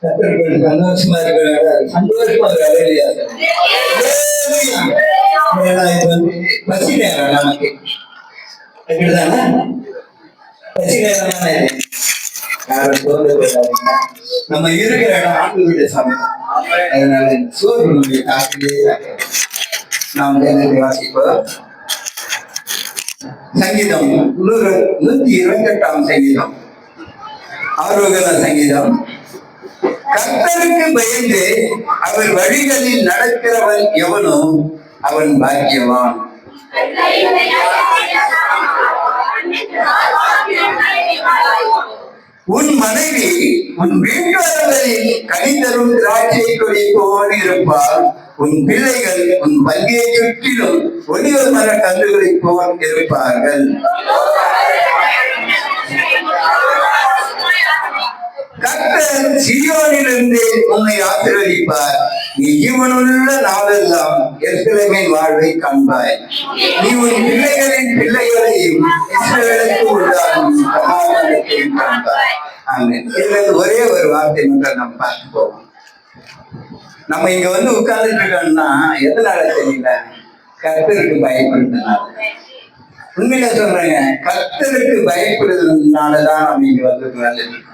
கத்தர்கள் சந்தோஷமா இருக்கிறாங்க. சந்தோஷமா இருக்காங்க இல்லையா? இது வந்து பசி நேரம் நமக்கு எப்படிதானே பசி நேரம் தானே. யாரும் சோர்ந்து போயிடாதீங்க. நம்ம இருக்கிற இடம் ஆண்டு சமயம். அதனால சோர்வுடைய தாக்கிலே நாம் வாசிப்போம். சங்கீதம் 128 சங்கீதம், ஆரோகண சங்கீதம். கர்த்தருக்கு பயந்து அவர் வழிகளில் நடக்கிறவன் எவனோ அவன் பாக்கியவான். உன் மனைவி உன் வீட்டாளர்களில் கனிதரும் திராட்சை கொடி போல் இருப்பார். உன் பிள்ளைகள் உன் பள்ளியை சுற்றிலும் ஒளிவர் மர கன்றுகளை போல் இருப்பார்கள். கர்த்தர் சீயோனிலிருந்து உன்னை ஆசீர்வதிப்பார். நீ ஜீவனுள்ள நாளெல்லாம் எருசலேமின் வாழ்வை காண்பாய். நீ உன் பிள்ளைகளின் பிள்ளைகளையும் இஸ்ரவேலுக்கு உண்டாகும் சமாதானத்தையும் காண்பாய். ஆமென். இதுல ஒரே ஒரு வார்த்தை மட்டும் நம்ம பார்த்து போவோம். நம்ம இங்க வந்து உட்கார்ந்துட்டு இருக்கோம்னா எதனால தெரியல? கர்த்தருக்கு பயப்படுறதுனால. உண்மையில சொல்றேங்க, கர்த்தருக்கு பயப்படுறதுனாலதான் நம்ம இங்க வந்து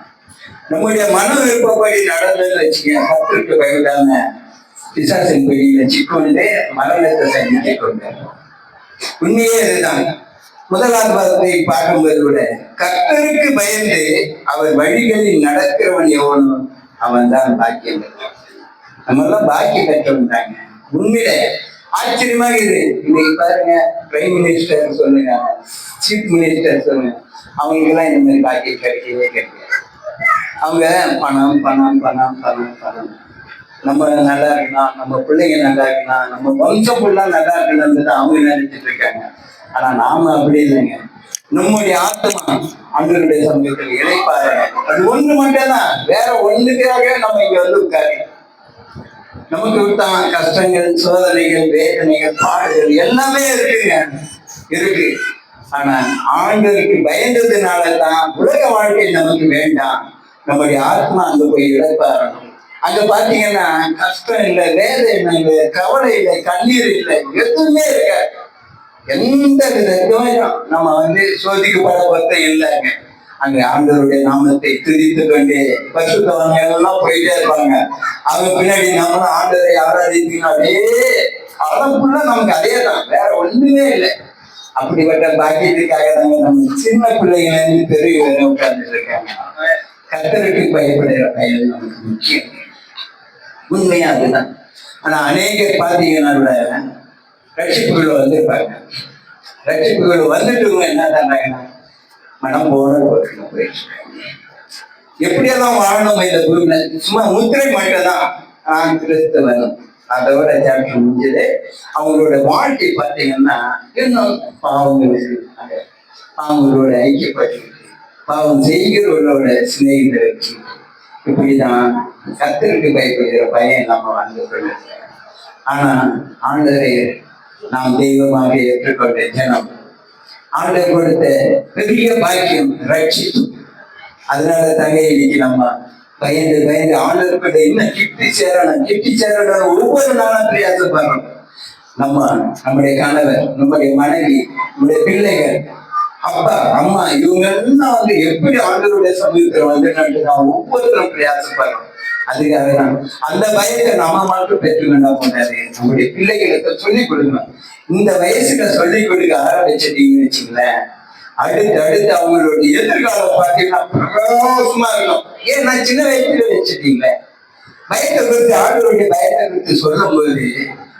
நம்முடைய மன விருப்பப்படி நடந்ததுன்னு வச்சுக்க, கர்த்தருக்கு பயப்படாம பிசாசின் பிடியில சிக்கொண்டு மரணத்தை சந்தித்து கொண்டார். உண்மையே இதுதான். முதலாவது பதத்தை பார்க்கும்போது கூட கர்த்தருக்கு பயந்து அவர் வழிகளில் நடக்கிறவன் எவனோ அவன் தான் பாக்கியம் பெற்றான். நம்ம எல்லாம் பாக்கியம் பெற்றவன்றாங்க. உண்மையிலே ஆச்சரியமாக இது. இன்னைக்கு பாருங்க, பிரைம் மினிஸ்டர் சொல்லுங்க, சீஃப் மினிஸ்டர் சொல்லுங்க, அவங்களுக்கு எல்லாம் இந்த மாதிரி பாக்கியம் கிடைக்கவே கிடைக்காது. அவங்க பணம் பணம் பணம் பணம் பணம். நம்ம நல்லா இருக்கலாம், நம்ம பிள்ளைங்க நல்லா இருக்கலாம், நம்ம வம்சம் ஃபுல்லா நல்லா இருக்கணும்னு அவங்க நினைச்சிட்டு இருக்காங்க. ஆனா நாம அப்படி இல்லைங்க. நம்முடைய ஆத்மா ஆண்டவருடைய சமூகத்தில் இணைப்பாரு. அது ஒண்ணு மட்டும் தான், வேற ஒண்ணுக்காக நம்ம இங்க வந்து உட்காரு. நமக்கு விட்டான் கஷ்டங்கள், சோதனைகள், வேதனைகள், பாடுகள் எல்லாமே இருக்குங்க, இருக்கு. ஆனா ஆண்டவருக்கு பயந்ததுனாலதான் உலக வாழ்க்கை நமக்கு வேண்டாம். நம்முடைய ஆத்மா அங்க போய் இழப்பாரணும். அங்க பாத்தீங்கன்னா கஷ்டம் இல்லை, வேதனை இல்லை, கவலை இல்லை, கண்ணீர் இல்லை, எதுவுமே இருக்க. எந்த விதத்துமே நம்ம வந்து சோதிக்கப்பட பொறுத்த இல்லைங்க. அங்க ஆண்டவருடைய நாமத்தை துதித்து கொண்டு பரிசுத்தவான்க எல்லாம் போயிட்டே இருப்பாங்க. அவங்க பின்னாடி நம்மளும் ஆண்டவரை ஆராதித்தீங்கன்னா அப்படியே அளவுக்குள்ள நமக்கு அதே தான், வேற ஒண்ணுமே இல்லை. அப்படிப்பட்ட பாக்கியத்துக்காக தாங்க நம்ம சின்ன பிள்ளைங்க இருந்து பெரிய உட்கார்ந்துட்டு இருக்காங்க. கர்த்தருக்கு பயப்படுகிற பயன் நமக்கு முக்கியம். உண்மையா அதுதான். ஆனா அநேகர் பாத்தீங்கன்னா ரட்சிப்புகள் வந்திருப்பாங்க. ரட்சிப்புகள் வந்துட்டு என்ன தர்றாங்கன்னா மனம் போன போயிட்டு எப்படியெல்லாம் வாழணும் இந்த பூமியில. சும்மா முத்திரை மட்டும் தான் நான் கிறிஸ்தவன், அதோட சாப்டர் முடிஞ்சது. அவங்களோட வாழ்க்கை பார்த்தீங்கன்னா இன்னும் பாவங்களோட ஐக்கியப்பட்டு பாவம் செய்கிறவர்களோட சிநேகிதருக்கு இப்படிதான் கர்த்தருக்கு பயப்படுகிற பயம் நம்ம வந்து சொல்லுங்க. ஆனா ஆண்டவரை நாம் தெய்வமாக ஏற்றுக்கொண்ட ஜனம், ஆண்டவர் கொடுத்த பெரிய பாக்கியம் ரட்சிப்பு. அதனால தாங்க இன்னைக்கு நம்ம பயந்து பயந்து ஆண்டவர்கிட்ட இன்னும் கிட்டி சேரணும் ஒவ்வொரு நாளும் பிரயாசப்படுறோம். நம்முடைய கணவர், நம்முடைய மனைவி, நம்முடைய பிள்ளைகள், அப்பா அம்மா, இவங்க எல்லாம் வந்து எப்படி ஆண்டவருடைய சமூகத்துல வந்து நான் ஒவ்வொருத்தரும் பிரயாசப்படுறோம். அதுக்காக தான் அந்த பயத்தை நம்ம மட்டும் பெற்றுக்கொண்டா போனாரு. நம்முடைய பிள்ளைகளுக்கு சொல்லிக் கொடுக்கணும். இந்த வயசுல சொல்லிக் கொடுக்க ஆரம்பிச்சிட்டீங்கன்னு வச்சுங்களேன், அடுத்து அவங்களுடைய எதிர்காலம் பார்த்தீங்கன்னா பிரகாசமா இருக்கும். ஏன் நான் சின்ன வயசுல வச்சுட்டீங்களே பயத்தை குறித்து, ஆண்டவருடைய பயத்தை குறித்து சொல்லும் போது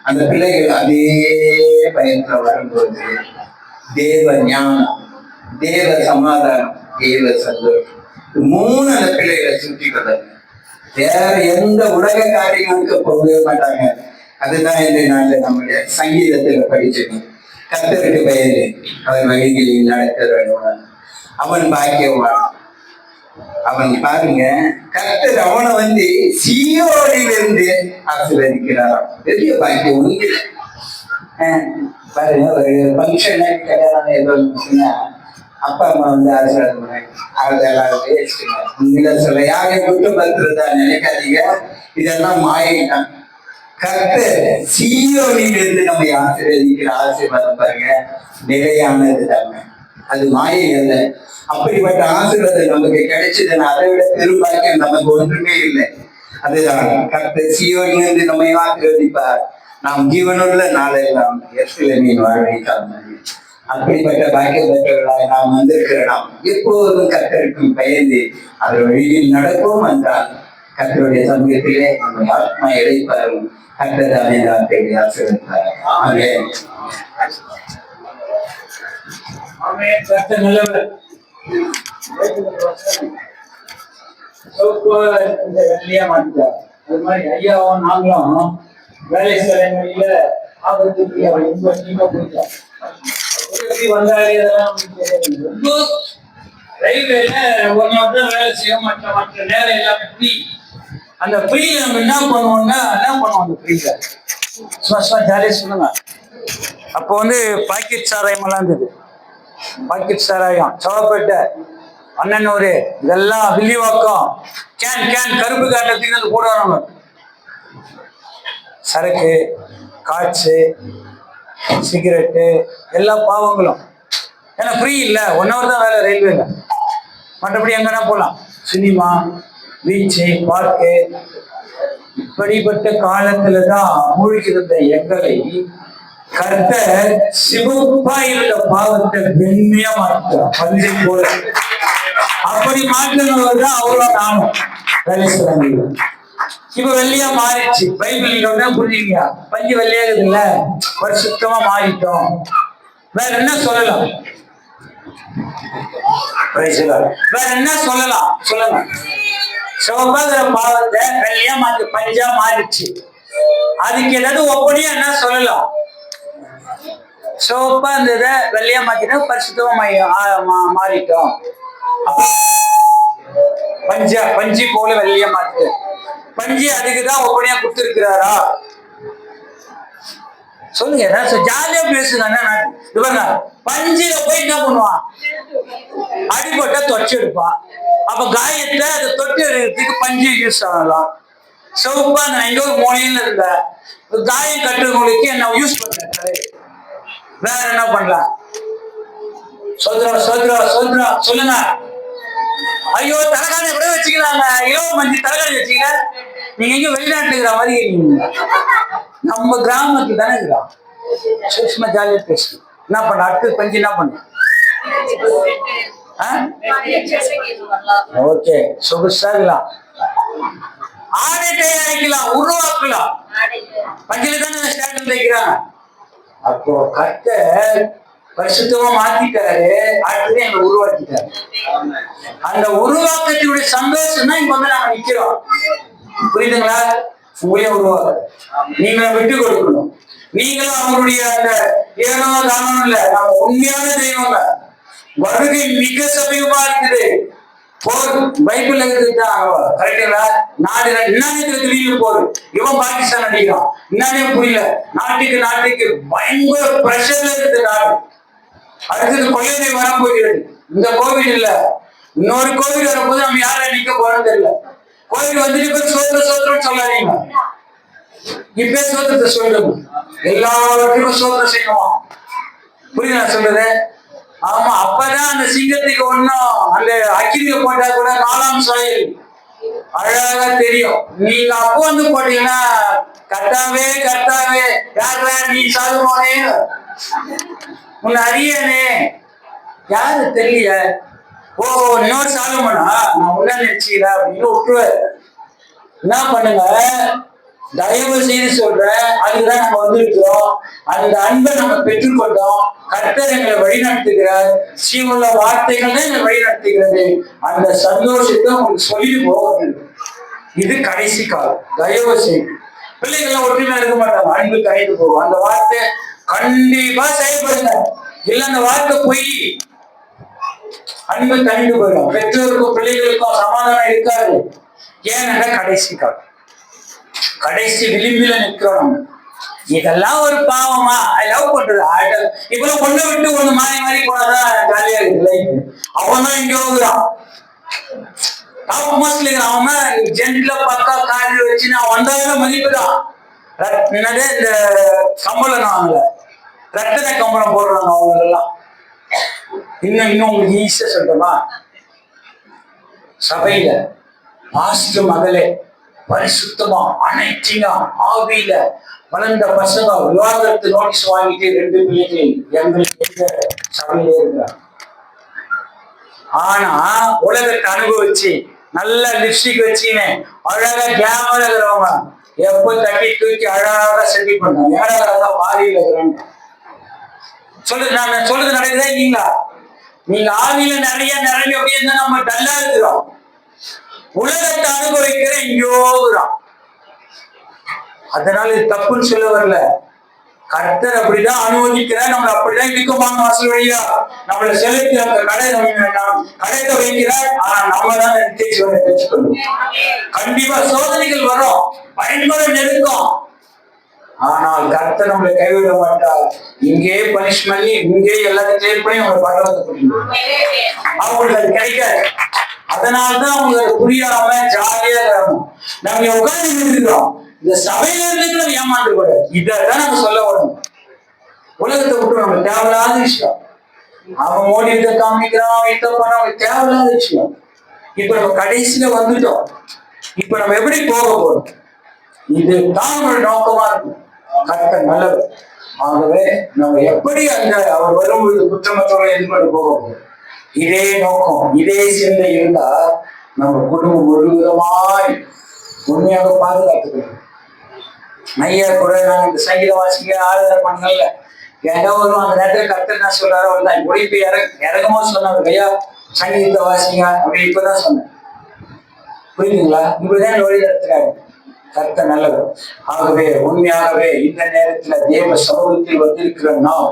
அந்த பிள்ளைகள் அதே பயத்துல வரும்போது தேவ ஞானம், தேவ சமாதானம், தேவ சந்தோஷம், 3 அந்த பிள்ளைகளை சுற்றி கொள்ளாங்க. வேற எந்த உலக காரியங்களுக்கு போகவே மாட்டாங்க. அதுதான் இந்த நாள்ல நம்முடைய சங்கீதத்துல படிச்சிருக்கோம். கர்த்தருக்கு பயந்து அவன் வழிகளில் நடக்கிறவன் அவன் பாக்கியவான். அவன் பாருங்க, கர்த்தர் அவனை வந்து சீயோனிலிருந்து ஆசீர்வதிக்கிறார். பெரிய பாக்கியம் ஒன்று பாருங்க. ஒரு ஃபங்க்ஷன் கல்யாணம் ஏதோ சொன்னா அப்பா அம்மா ஆசீர்வாதம் பண்ணாங்க. அதெல்லாம் வேஸ்ட்டுங்க. உங்களை சொல்ல யாரையும் குற்றப்படுத்துறதா நினைக்காதீங்க. இதெல்லாம் மாயிட்டான். கர்த்தர் சீயோனில் இருந்து நம்மை ஆசீர்வதிக்கிற ஆசீர்வாதம் பாருங்க, நிலையானது தாங்க. அது மாயை அல்ல. அப்படிப்பட்ட ஆசீர்வாதம் நமக்கு கிடைச்சதுன்னா அதை விட பெரும்பாக்கியம் நமக்கு ஒன்றுமே இல்லை. அதுதான் கர்த்தர் சீயோனில் இருந்து நம்மை ஆசீர்வதிப்பார். நாம் ஜீவனுள்ள நாளெல்லாம் எருசலேமின் வாழ்வை காண்போம். அப்படிப்பட்ட பாக்கிய பெற்றவர்களாக நாம் வந்திருக்கிற நாம் எப்போதும் கர்த்தருக்கும் பயந்து அவர் வழியில் நடப்போம் என்றால் கர்த்தருடைய சமூகத்திலே நம்ம ஆத்மா இழைப்பாரும். கர்த்தர் வார்த்தையை ஆசீர்வதிப்பார். ஆமென். கர்த்தர் நல்லவர். வெள்ளியா மாட்டார். அது மாதிரி ஐயாவும் நாங்களும் வேலை செய்யற வழியில ஆபத்து வந்தாலே ரொம்ப ரயில்வேல ஒரு நாள் தான் வேலை செய்ய மற்ற நேரம் எல்லாமே ஃப்ரீ. அந்த ஃப்ரீல நம்ம என்ன பண்ணுவோம் அந்த ஃப்ரீல சும்மா ஜாலியாக சொல்லுங்க. அப்போ பாக்கெட் சாராயம் எல்லாம் இருந்தது. பாக்கெட் சாராயம் சவப்பேட்டை அண்ணனூர் இதெல்லாம் வில்லிவாக்கம் கேன் கருப்பு காட்டத்துக்கு அது போடுவாங்க. சரக்கு காய்ச்சி சிகரெட்டு எல்லா பாவங்களும். ஏன்னா ஃப்ரீ இல்லை, 1 hour தான் வேலை ரயில்வேல. மற்றபடி எங்கன்னா போகலாம். Cinema, beach, park. இப்படிப்பட்ட காலத்துல தான் மூழ்கிருந்த எங்களை கர்த்தர் சிவப்பா இருந்த பாவத்தை வெண்மையா மாற்றார். பஞ்சை போல அப்படி மாற்றினவர் தான் அவ்வளோ நானும் வேலை செய்யறாங்க. இப்ப வெள்ளையா மாறிடுச்சு. பைபிள் புரியுங்க. பஞ்சு வெள்ளையாகுது இல்ல, பரிசுத்தமா மாறிட்டோம். வேற என்ன சொல்லலாம்? வேற என்ன சொல்லலாம் சொல்லுங்க. சிவப்பாகிற பாவத்தை வெள்ளையா மாத்தி பஞ்சா மாறிடுச்சு. அதுக்கு ஏதாவது ஒப்பனையா என்ன சொல்லலாம்? சிவப்பா இருந்தத வெள்ளையா மாத்தினா பரிசுத்தமா மாறிட்டோம். பஞ்சு போல வெள்ளையா மாத்திட்டு பஞ்சு அதுக்குதான் ஒப்பனையா கொடுத்துருக்கிறாரா? சொல்லுங்க. ஜாலியா பேசுங்க. பஞ்சில போய் என்ன பண்ணுவான்? அடிபட்ட தொச்சு எடுப்பான். அப்ப காயத்தை அதை தொட்டு எடுக்கிறதுக்கு பஞ்சு யூஸ் ஆகலாம். சிவப்பா எங்க ஒரு மொழியில இருந்த காயம் கட்டுறவங்களுக்கு என்ன யூஸ் பண்ற? வேற என்ன பண்ணலாம்? சொல்லுங்க. ஐயோ, தலைகாணி கூட வச்சுக்கலாங்க. இளவ மஞ்சி தலைகாணி வச்சுக்க. நீங்க எங்க வெளிநாட்டுல இருக்கிற மாதிரி நம்ம கிராமத்துல தானே இருக்கிறோம். சும்மா ஜாலியா பேசு. என்ன பண்ண? அடுத்து பஞ்சு என்ன பண்ண? ஓகே, சொகுசா இருக்கலாம். ஆடை தயாரிக்கலாம், உருவாக்கலாம். பஞ்சில தானே ஸ்டாண்ட் வைக்கிறாங்க. அப்போ கர்த்தர் பரிசுத்தமா மாத்திட்டாரு. அடுத்தது எங்களை உருவாக்கிட்டாரு. அந்த உருவாக்கத்தினுடைய சந்தோஷம் தான் இங்க நாங்க நிக்கிறோம். புரியுதுங்களா? உங்களே உருவாக்க நீங்களும் விட்டு கொடுக்கணும். நீங்களும் அவங்களுடைய அந்த ஏனோ தானம் இல்ல, நம்ம உண்மையான தெய்வங்க. வருகை மிக சமீபமா இருக்குது. போர் பைபிள்ல இருக்குதான். கரெக்டுங்களா? நாடு என்னன்னு திடீர்னு போர். இவன் பாகிஸ்தான் அடிக்கிறான். என்னன்னே புரியல. நாட்டுக்கு பயங்கர பிரஷர்ல இருக்குது நாடு. அடுத்தது கொள்ளையை வரப்போகிறது. இந்த கோவிட் இல்ல, இன்னொரு கோவிட் வரும்போது நம்ம யார நிக்க போறோம் தெரியல. கோவிட் வந்துட்டு சோதனை சொல்லாதீங்க. இப்ப சோதத்தை சொல்லணும். எல்லாவற்றுக்கும் சோதனை செய்யணும். புரியுதா சொல்றது? ஆமா, அப்பதான் அந்த சிங்கத்துக்கு ஒன்னும் அந்த அக்கிரியை போட்டா கூட 4ஆம் சாயல் அழகா தெரியும். நீங்க அப்போ போட்டீங்கன்னா கர்த்தாவே யாரா நீ சாதுவானே உன்னை அறியனே யாரு தெரியல. ஓ, இன்னொரு சாலுமனா நான் உன்ன நினைச்சீங்களா அப்படின்னு விட்டுருவேன். என்ன பண்ணுங்க, தயவு செய்து சொல்றேன். அதுதான் நம்ம வந்திருக்கிறோம். அந்த அன்பை நம்ம பெற்றுக்கொண்டோம். கர்த்தர் எங்களை வழிநடத்துகிறார். சீமுள்ள வார்த்தைகள் தான் எங்களை வழிநடத்துகிறது. அந்த சந்தோஷத்தை உங்களுக்கு சொல்லிட்டு போகிறது. இது கடைசி காலம். தயவு செய்து பிள்ளைகள்லாம் ஒற்றுமையா இருக்க மாட்டாங்க. அன்பு கரைந்து போகும். அந்த வார்த்தை கண்டிப்பா செயல்படுங்க. இல்ல அந்த வார்த்தை பொய். அன்பு கரைந்து போயிடும். பெற்றோருக்கும் பிள்ளைகளுக்கும் சமாதானம் இருக்காது. ஏன்னா கடைசி காலம், கடைசி விளிம்பில நிற்கிறோம். இதெல்லாம் ஒரு பாவமா லவ் பண்றது இப்ப பொண்ணை விட்டு ஒண்ணு மாறி மாறி போனாதான் ஜாலியா இருக்கு லைஃப். அவன் தான் இங்க போகுறான் டாப் மோஸ்ட்ல அவன் ஜென்ட்ல பக்கா காரில் வச்சுன்னு அவன் வந்தாலும் மதிப்புதான். என்னது இந்த கம்பளம் வாங்கல ரத்தன கம்பளம் போடுறாங்க அவங்க எல்லாம். இன்னும் உங்களுக்கு ஈஸியா சொல்றோமா, சபையில பாஸ்டர் மகளே பரிசுத்தமா அனைத்தினா ஆவியில வளர்ந்த பசங்க விவாதத்து நோட்டீஸ் வாங்கிட்டு 2 பிள்ளைகள் எங்களுக்கு எந்த சபையிலே இருக்கிறாங்க. ஆனா உலகத்தை அனுபவிச்சு நல்ல லிப்ஸ்டிக் வச்சுன்னு அழகா கிளாமரா இருக்கிறவங்க எப்ப தட்டி தூக்கி அழகா செட்டி பண்ணாங்க. ஏழாவது பாதியில இருக்கிறாங்க. நான் சொல்றது நடக்குதா இல்லைங்களா? நீங்க ஆவியில நிறைய நிரம்பி அப்படியே இருந்தா நம்ம டல்லா இருக்கிறோம். உலகத்தை அனுபவிக்கிற இங்கோகிறோம். அதனால இது தப்புன்னு சொல்ல வரல. கர்த்தர் அப்படிதான் அனுமதிக்கிறார். நம்மள அப்படிதான் இழுக்கமான வாசல் வழியா நம்மளை செலுத்தி அந்த கடையை வைக்கிறார். ஆனா நம்ம தான் பெற்றுக்கொள்ளும். கண்டிப்பா சோதனைகள் வரும், பயன்பட நெருக்கம். ஆனால் கர்த்தர் நம்மளை கைவிட மாட்டார். இங்கே பனிஷ் பண்ணி இங்கே எல்லாத்தையும் கிளியர் பண்ணி அவங்களை பரவாயில்ல அவங்களுக்கு அது கிடைக்காது. அதனால்தான் அவங்க புரியாம ஜாலியா இருக்கணும். நம்ம உட்கார்ந்து இருக்கிறோம். இந்த சபையில இருந்து ஏமாந்து கூட இதான் நம்ம சொல்ல வரணும். உலகத்தை விட்டு நம்ம தேவையில்லாத விஷயம். அவன் மோடியத்தை காமிக்கிறான், இத பண்ண தேவையில்லாத விஷயம். இப்ப நம்ம கடைசியில வந்துட்டோம். இப்ப நம்ம எப்படி போக போறோம்? இதுதான் நம்மளோட நோக்கமா இருக்கும். கர்த்தர் நல்லவர். ஆகவே நம்ம எப்படி அந்த அவர் வரும்பொழுது குற்றமற்றவரை எதிர்கொண்டு போக போறோம். இதே நோக்கம் இதே சிந்தை இருந்தா நம்ம குடும்பம் முழுவதுமாய் உண்மையாக பாதுகாத்துக்கணும். ஐயா கூட நாங்க இந்த சங்கீத வாசிக்க ஆராதனை பண்ணல ஏதோ வரும். அந்த நேரத்துல கர்த்தர் என்ன சொல்றாரோ தான் ஒழிப்பு இறங்கமோ சொன்னாங்க. ஐயா சங்கீதத்தை வாசிங்க அப்படி இப்பதான் சொன்னேன். புரியுதுங்களா? இப்படிதான் வழி நடத்துறாரு கர்த்தர் நல்லவர். ஆகவே உண்மையாகவே இந்த நேரத்துல தேவ சமூகத்தில் வந்திருக்கிற நாம்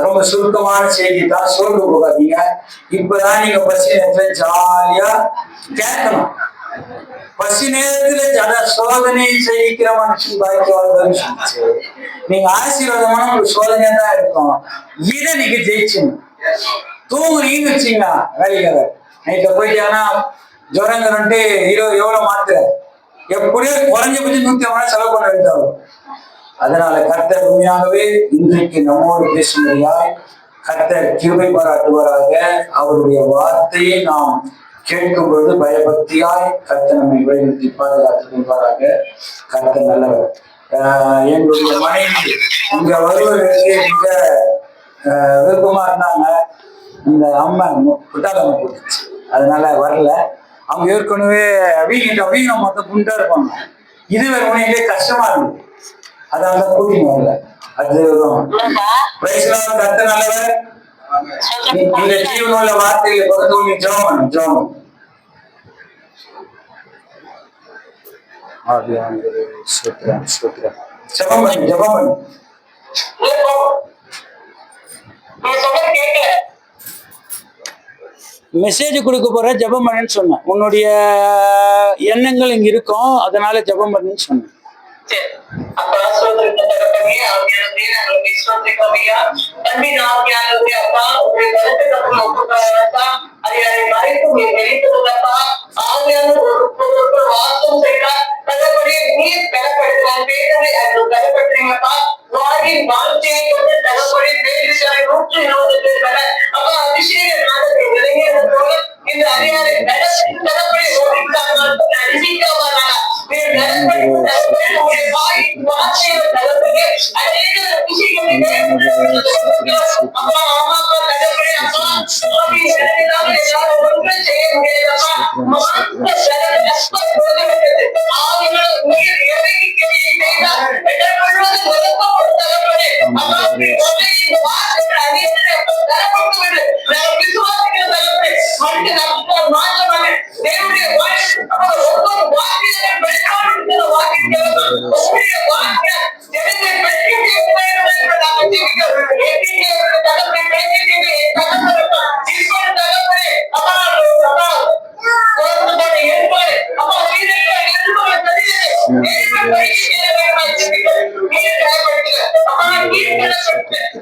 ரொம்ப சுருக்கமான செய்தி தான். சோர்ந்து போகாதீங்க. இப்பதான் நீங்க பசி நேரத்துல ஜாலியா கேட்கணும். பசி நேரத்துல சோதனை செய்கிற மனுஷன் பாக்கியவான். நீங்க ஆசீர்வாதமான ஒரு சோதனையா தான் இருக்கும். இதை நீங்க ஜெயிச்சுங்க. தூங்குறீங்கன்னு வச்சீங்க வேலைக்காக நைட்ல போயிட்டீங்கன்னா ஜுரங்கன்ட்டு எவ்வளவு மாத்துற எப்படியோ குறைஞ்சபட்சம் 150 செலவு பண்ண வேண்டாம். அதனால கர்த்தர் உண்மையாகவே இன்றைக்கு நம்மோடு பேசும்படியாய் கர்த்தர் கிருபை பாராட்டுவாராக. அவருடைய வார்த்தையை நாம் கேட்கும் பொழுது பயபக்தியாய் கர்த்தர் நம்மை வழிநடத்தி பாதுகாத்துக் கொள்வாராக. கர்த்தர் நல்லவர். எங்களுடைய மனைவி இங்க வருவதற்கு மிக விருப்பமா இருந்தாங்க. இந்த அம்மா புட்டாளம் போட்டுச்சு, அதனால வரல. அவங்க ஏற்கனவே அவங்க மொத்தம் குண்டா இருப்பாங்க. இது வேற கஷ்டமா இருக்கு, அதனால கூட்டிட்டு வரல. அது கர்த்தர் நல்லவர். இந்த ஜீவனுள்ள வார்த்தைகளை பொறுத்தவரை ஜெபம் ஜெபம் மெசேஜ் கொடுக்க போற ஜெபம் பண்ணுன்னு சொன்னேன். உன்னுடைய எண்ணங்கள் இங்க இருக்கும், அதனால ஜெபம் பண்ணுன்னு சொன்னேன். அப்பா சோதனை அப்பா உங்களுடைய கருத்துக்கள் அதை மறைத்து வெளிப்படுத்தப்பா ஆவியான வாசம் செய்தார். தகப்படி நீர் பெறப்படுகிறார். பேரவை அவர்கள் பெறப்படுறீங்கப்பா. வாரின் வாழ்க்கையை கொண்டு தகப்படி பேரு 120 பேர் வர அப்ப அபிஷேக நாடகத்தை இளைஞர் போல இந்த அதிகாரி தகப்படி அறிவிக்காம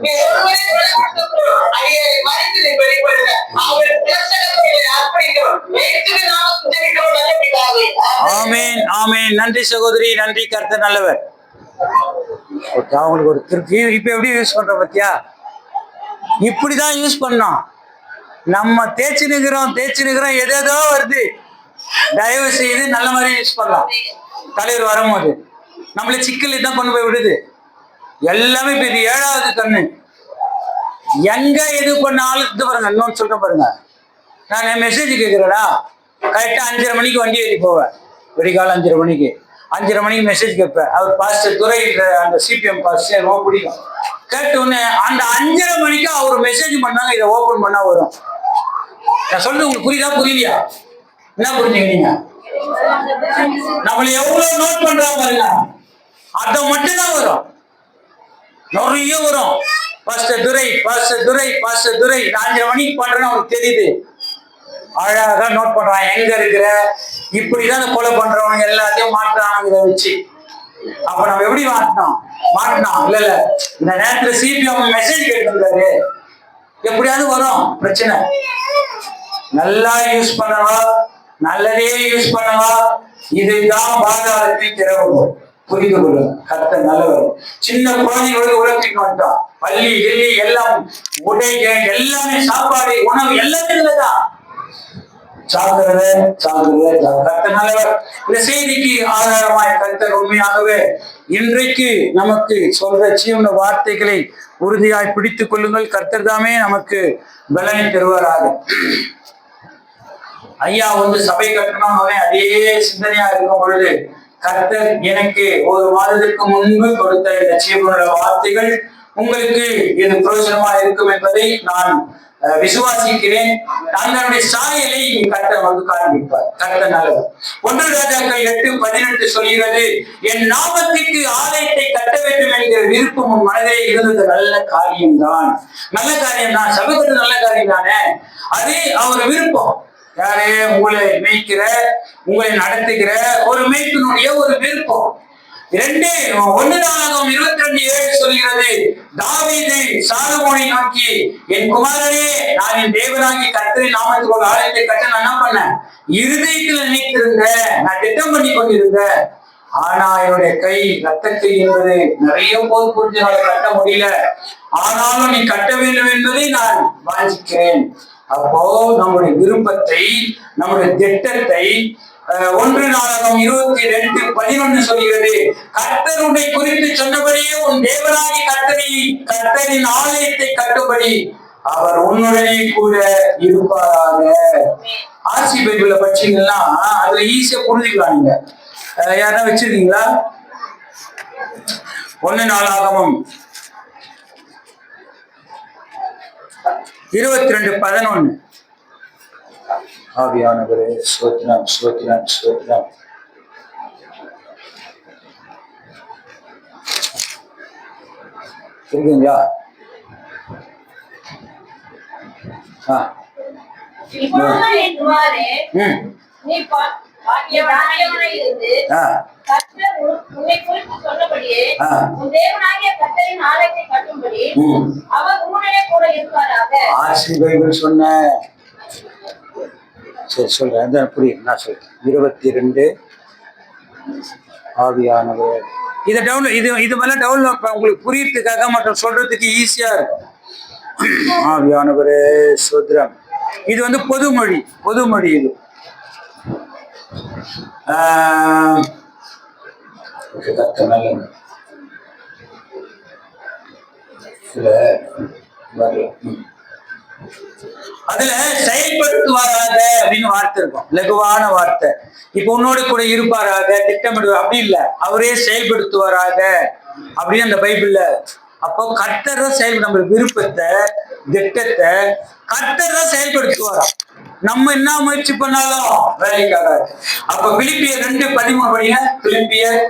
நீ ஒருவரே வெளிப்படுத்து. அடியாரை மறைத்து நீ வெளிப்படுங்க. அவர் பிரசனத்தை அர்ப்பணிக்கிறோம். இயேசுவின் நாமத்தில் ஜெபிக்கிறோம் நல்ல பிதாவே. ஆமென் ஆமென். நன்றி சகோதரி, நன்றி. கர்த்தர் நல்லவர். ஓகே, அவங்களுக்கு ஒரு திருப்தி. இப்ப எப்படி யூஸ் பண்ற பத்தியா? இப்படிதான் யூஸ் பண்ணோம். நம்ம தேய்ச்சி நிக்கிறோம் ஏதேதோ வருது. தயவு செய்து நல்ல மாதிரி யூஸ் பண்ணலாம். தலைவர் வரும்போது நம்மள சிக்கல் தான் கொண்டு போய் விடுது. எல்லாமே இப்ப இது 7வது கண்ணு. எங்க எது பண்ணாலும் இது பாருங்க, இன்னொன்னு சொல்றேன் பாருங்க. நான் மெசேஜ் கேட்கிறேன்னா கரெக்டா 5:30 மணிக்கு வண்டி ஏறி போவேன். விடிகாலம் 5:30 மணிக்கு 5:30 மணிக்கு மெசேஜ் கேட்பேன். அவர் பாஸ்டர் துறை அந்த சிபிஎம் பாஸ்டர் ரொம்ப பிடிக்கும். கேட்ட உடனே அந்த 5:30 மணிக்கு அவர் மெசேஜ் பண்ணாங்க. இதை ஓபன் பண்ணா வரும். நான் சொல்றது உங்களுக்கு புரியலையா? என்ன புரிஞ்சுக்கிறீங்க? நம்மள எவ்வளவு நோட் பண்றா பாருங்க. அதை மட்டும் தான் வரும். நிறைய வரும். பாஸ்டர் துரை 5:30 மணிக்கு பண்றேன்னு அவருக்கு தெரியுது. அழகா நோட் பண்றான். எங்க இருக்கிற இப்படிதான் கொலை பண்றவங்க எல்லாத்தையும் மாற்றாங்க இதை வச்சு. அப்ப நம்ம எப்படி மாட்டினோம் இல்ல இந்த நேரத்துல சிபிஎம் மெசேஜ் கேட்டுருந்தாரு. எப்படியாவது வரும் பிரச்சனை. நல்லா யூஸ் பண்ணவா, நல்லதே யூஸ் பண்ணவா, இதுதான் பாதாளத்தை திறவும். புரிந்து கொள்ளும். கர்த்தர் நல்லவர். சின்ன குழந்தைகளுக்கு உலகத்துக்கு வந்துட்டோம். பள்ளி கிள்ளி எல்லாம் உடைகள் எல்லாமே சாப்பாடு உணவு எல்லாமே இல்லதான். சாப்பிடுறது கர்த்தர் நல்லவர். இந்த செய்திக்கு ஆதாரமாய் கர்த்தர் உண்மையாகவே இன்றைக்கு நமக்கு சொல்ற ஜீவன வார்த்தைகளை உறுதியாய் பிடித்துக் கொள்ளுங்கள். கர்த்தர் தாமே நமக்கு பலனை தருவாராக. ஐயா சபை கட்டணும் அதே சிந்தனையா இருக்கும் பொழுது கர்த்தர் எனக்கு 1 மாதத்திற்கு முன்பு கொடுத்த இந்த ஜீவனுள்ள வார்த்தைகள் உங்களுக்கு இது பிரயோஜனமா இருக்கும் என்பதை நான் விசுவாசிக்கிறேன். தங்களுடைய சாயலை கர்த்தர் வந்து காண்பிப்பார். கர்த்தர் நல்லவர். 1 ராஜாக்கள் 8:18 சொல்கிறது, என் நாமத்திற்கு ஆலயத்தை கட்ட வேண்டும் என்கிற விருப்பம் உன் மனதிலே இருந்தது நல்ல காரியம்தான். சபை கட்டு நல்ல காரியம் தானே. அது அவர் விருப்பம். யாரே உங்களை மேய்க்கிற, உங்களை நடத்துகிற ஒரு மேய்ப்பினுடைய ஒரு விருப்பம். 1 நாளாகமம் 22:7 சொல்கிறது, தாவீது சாலமோனை நோக்கி, என் குமாரனே, நான் என் தேவனாகிய கர்த்தரின் நாமத்துக்கு ஆலயத்தை கட்ட நான் என்ன பண்ணேன்? இருதயத்தில் நினைத்திருந்தேன், நான் திட்டம் பண்ணி கொண்டிருந்தேன். ஆனா என்னுடைய கை ரத்த கை என்பது நிறைய போது புரிஞ்சு கட்ட முடியல. ஆனாலும் நீ கட்ட வேண்டும் என்பதை நான் வாஞ்சிக்கிறேன். அப்போ நம்முடைய விருப்பத்தை, நம்முடைய திட்டத்தை 1 நாளாகமம் 22:11 சொல்கிறது, கர்த்தருடைய குறித்து சொன்னபடியே உன் தேவனாகிய கர்த்தரின் ஆலயத்தை கட்டும்படி அவர் உன்னுடனே கூட இருப்பாராக. ஆர்சி பைபிள்ல படிச்சீங்கன்னா அதுல ஈஸியா புரிஞ்சுக்கலாம். நீங்க யாரா வச்சிருக்கீங்களா? 1 நாளாகமம் 22:11. ஆவியானவரே ஸ்தோத்திரம். இருக்கீங்களா? சொன்ன சரி சொல்றேன், புரியும். நான் சொல்றேன் 22 ஆவியானவர். இதை இது மேல டவுன்லோட் உங்களுக்கு புரியறதுக்காக மற்றும் சொல்றதுக்கு ஈஸியா இருக்கும். ஆவியானவரே ஸ்தோத்திரம். இது பொதுமொழி இது. அதுல செயல்படுத்துவாராக அப்படின்னு வார்த்தை இருக்கும், லகுவான வார்த்தை. இப்ப உன்னோட கூட இருப்பாராக, திட்டமிடுவார் அப்படி இல்ல, அவரே செயல்படுத்துவாராக அப்படின்னு அந்த பைபிள்ல. அப்போ கர்த்தர் தான் நம்ம விருப்பத்தை, திட்டத்தை கர்த்தர் தான் செயல்படுத்துவாரா. நம்ம என்ன முயற்சி பண்ணாலும் வேலைக்காக. அப்ப பிலிப்பியர் 2:13 படிங்க. பிலிப்பியர்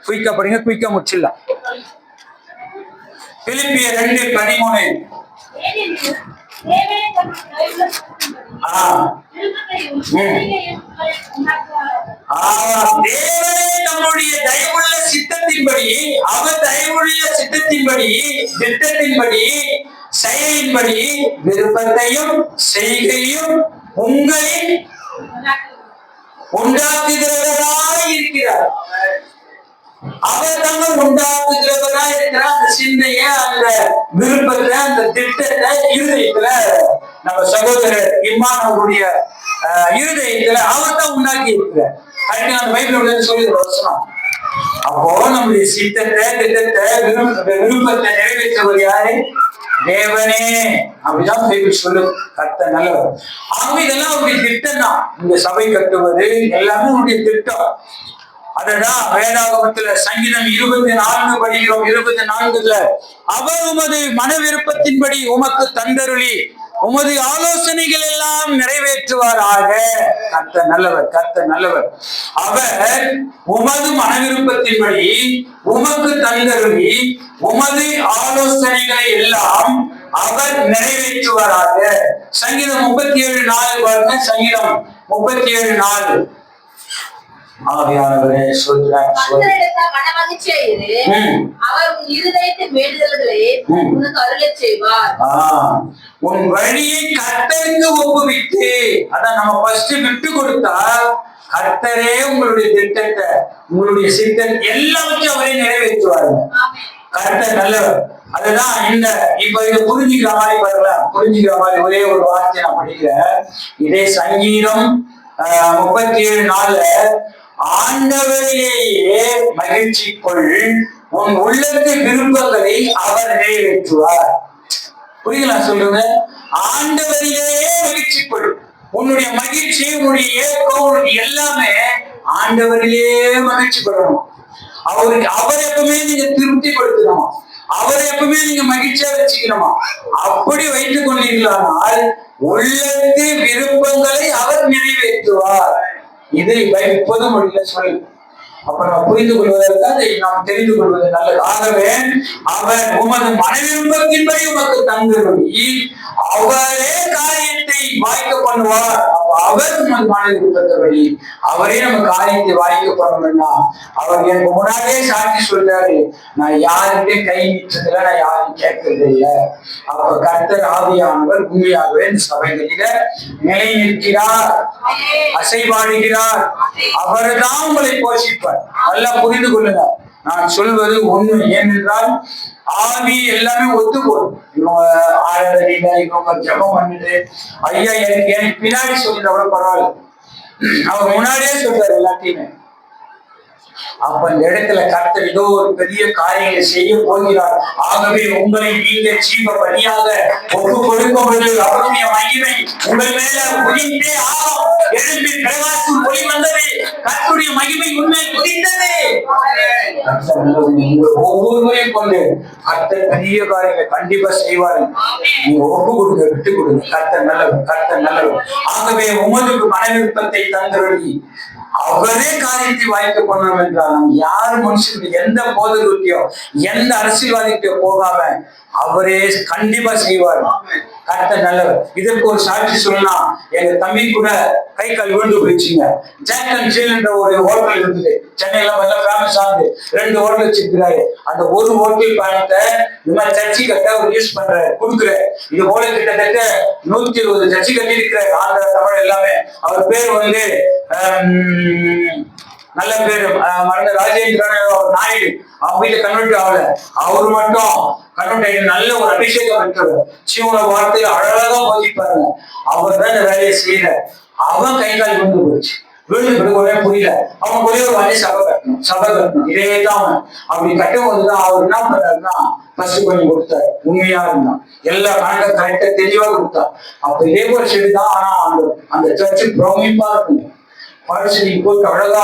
குயிக்கா படிங்க, குயிக்கா முடிச்சிடலாம். பிலிப்பியர் 2:13. தேவனே தம்முடைய தயவுள்ள சித்தத்தின் சித்தத்தின்படி அவர் தயவுடைய சித்தத்தின்படி திட்டத்தின்படி செயலின்படி விருப்பத்தையும் செய்கையும் உங்களில் உண்டாக்குகிறவராய் இருக்கிறார். அவர் தாங்க உண்டாக்குகிறவரா இருக்கிற அந்த சிந்தைய, அந்த விருப்பத்தை, அந்த திட்டத்தை இருதயத்துல நம்ம சகோதரர் இம்மானுடைய இருதயத்துல அவர் தான் உண்டாக்கி இருக்கிறார். கரெக்டா அந்த பைபிள் சொல்லி வசனம். அப்போ நம்முடைய சித்தத்தை, திட்டத்தை, விருப்பத்தை நிறைவேற்றவர் யாரு? தேவனே. அப்படிதான் பைபிள் சொல்லு. கர்த்தர் நல்லவர். ஆகவே இதெல்லாம் அவருடைய திட்டம் தான். இந்த சபை கட்டுவது எல்லாமே அவருடைய திட்டம். அததான் வேதாகமத்துல சங்கீதம் 24 படிக்கிறோம். 24 அவர் உமது மன விருப்பத்தின்படி உமக்கு தந்தருளி உமது ஆலோசனைகள் எல்லாம் நிறைவேற்றுவாராக. கர்த்தர் நல்லவர், கர்த்தர் நல்லவர். அவர் உமது மன விருப்பத்தின்படி உமக்கு தந்தருளி உமது ஆலோசனைகளை எல்லாம் அவர் நிறைவேற்றுவாராக. சங்கீதம் 37:4 பாருங்க. சங்கீதம் 37:4. ஆவியானவரே சொல்றார். உன் வழியை கர்த்தருக்கு ஒப்புவித்து, அதான் நம்ம ஃபர்ஸ்ட் விட்டு கொடுத்தா கர்த்தரே உங்களுடைய திட்டத்தை, உங்களுடைய சித்தத்தை எல்லாவற்றையும் அவரை நிறைவேற்றுவாருங்க. கர்த்தர் நல்லவர். அதுதான் இந்த இப்ப இதை புரிஞ்சுக்கிற மாதிரி பாருங்களேன். புரிஞ்சுக்கிற மாதிரி ஒரே ஒரு வார்த்தை நான் படிக்கிறேன். இதே சங்கீதம் 37:4 ஆண்டவரையே மகிழ்ச்சி கொள், உன் உள்ளத்து விருப்பங்களை அவர் நிறைவேற்றுவார். புரியுங்களா சொல்லுங்க? ஆண்டவரையே மகிழ்ச்சி கொள். உன்னுடைய மகிழ்ச்சி, உன்னுடைய ஏக்கம் எல்லாமே ஆண்டவரையே மகிழ்ச்சி கொள்ளணும். அவருக்கு அவரை எப்பவுமே நீங்க திருப்திப்படுத்தணுமா, அவரை எப்பவுமே நீங்க மகிழ்ச்சியா வச்சுக்கணுமா. அப்படி வைத்துக் கொண்டீர்களானால் உள்ளத்து விருப்பங்களை அவர் நிறைவேற்றுவார். இது பொது மொழியில சொல்லு. அப்ப நம்ம புரிந்து கொள்வதற்கு அதை நாம் தெரிந்து கொள்வது நல்லது. ஆகவே அவர் உமது மன விருப்பத்தின்படி உமக்கு தந்தருளி அவரே காரியத்தை வாய்க்க பண்ணுவார். அவர் உமது மன விருப்பத்தபடி அவரே நம்ம காரியத்தை வாய்க்க பண்ணணும்னா அவர் எனக்கு முன்னாடியே சாட்சி சொல்றாரு, நான் யாருக்கிட்டையும் கை நீட்டதில்லை, நான் யாரும் கேட்கறது இல்லை. அப்ப கர்த்தர் ஆவியானவர் உண்மையாகவே இந்த சபைகளில நிலை நிற்கிறார், அசைவாடுகிறார். அவர்தான் உங்களை போஷிப்பார். நல்லா புரிந்து கொள்ளுங்க. நான் சொல்வது உண்மை. ஏனென்றால் ஆவி எல்லாமே ஒத்து போடும். இவங்க ஆராதனையில இவங்க ஜபம் பண்ணிட்டு ஐயா எனக்கு பின்னாடி சொல்லிட்டு கூட பரவாயில்ல, அவர் முன்னாடியே சொல்றாரு எல்லாத்தையுமே. அப்ப இந்த இடத்துல கர்த்தர் ஏதோ ஒரு பெரிய காரியங்களை செய்ய போகிறார். ஆகவே உங்களை நீங்க ஜீவ பலியாக ஒப்பு கொடுக்கும்போது அவருடைய மகிமை உங்கள் மேல உதித்தே ஆகும். எழும்பி பிரகாசம் ஒளி வந்தது, கர்த்தருடைய மகிமை உண்மையில் உதித்தது. ஒவ்வொருவரையும் கொண்டு கர்த்தர் பெரிய காரியங்களை கண்டிப்பா செய்வாரு. நீங்க ஒப்பு கொடுங்க, விட்டு கொடுங்க. கர்த்தர் நல்லவர், கர்த்தர் நல்லவர். ஆகவே உமதுக்கு மன விருப்பத்தை தந்தருளி அவரே காரியத்தை வாய்க்க பண்ணணும் என்றால் நம்ம யாரு மனுஷனுக்கு எந்த போதகத்தையோ எந்த அரசியல்வாதிகிட்டயோ போகாம அவரே கண்டிப்பா செய்வார். கர்த்தர் நல்லவர். இதற்கு ஒரு சாட்சி சொல்லலாம். எங்க தம்பி கூட கை கால் விழுந்து போயிடுச்சுங்க. ஜாக் அண்ட் ஜில் என்ற ஒரு ஹோட்டல் இருந்தது சென்னையில, நல்லா ஃபேமஸ் ஆகுது. 2 ஹோட்டல் வச்சிருக்கிறாரு. அந்த ஒரு ஹோட்டல் பணத்தை இந்த மாதிரி சர்ச்சை கட்ட ஒரு யூஸ் பண்றாரு, கொடுக்குறாரு. இது போல கிட்டத்தட்ட 120 சர்ச்சை கட்டி இருக்கிறாரு, ஆந்திரா தமிழ் எல்லாமே. அவர் பேர் வந்து நல்ல பேரு மறந்த ராஜேந்திரன் நாயுடு. அவங்க வீட்டுல கன்வெர்ட் ஆகல, அவரு மட்டும் கன்வெர்ட் நல்ல ஒரு அபிஷேகம் பெற்றவர். சிவன வார்த்தையில அழகா போதிப்பாருங்க. அவர் தான் இந்த வேலையை செய்யற. அவன் கை கால் விழுந்து போச்சு. விழுந்து பிறகு ஒரே புரியல. அவன் ஒரே ஒரு வாட்டி சபை கட்டணும். இதே தான் அவன் அப்படி கட்டும் போதுதான் அவர் என்ன பண்ணாருன்னா ஃபர்ஸ்ட் பண்ணி கொடுத்தாரு. உண்மையா இருந்தான், எல்லா கணக்க கரெக்டா தெளிவா கொடுத்தார். அப்ப இதே ஒரு செடி தான். ஆனா அந்த சர்ச்சு பிரமிப்பா இருக்கும். பாரிசலி போட்டு அழகா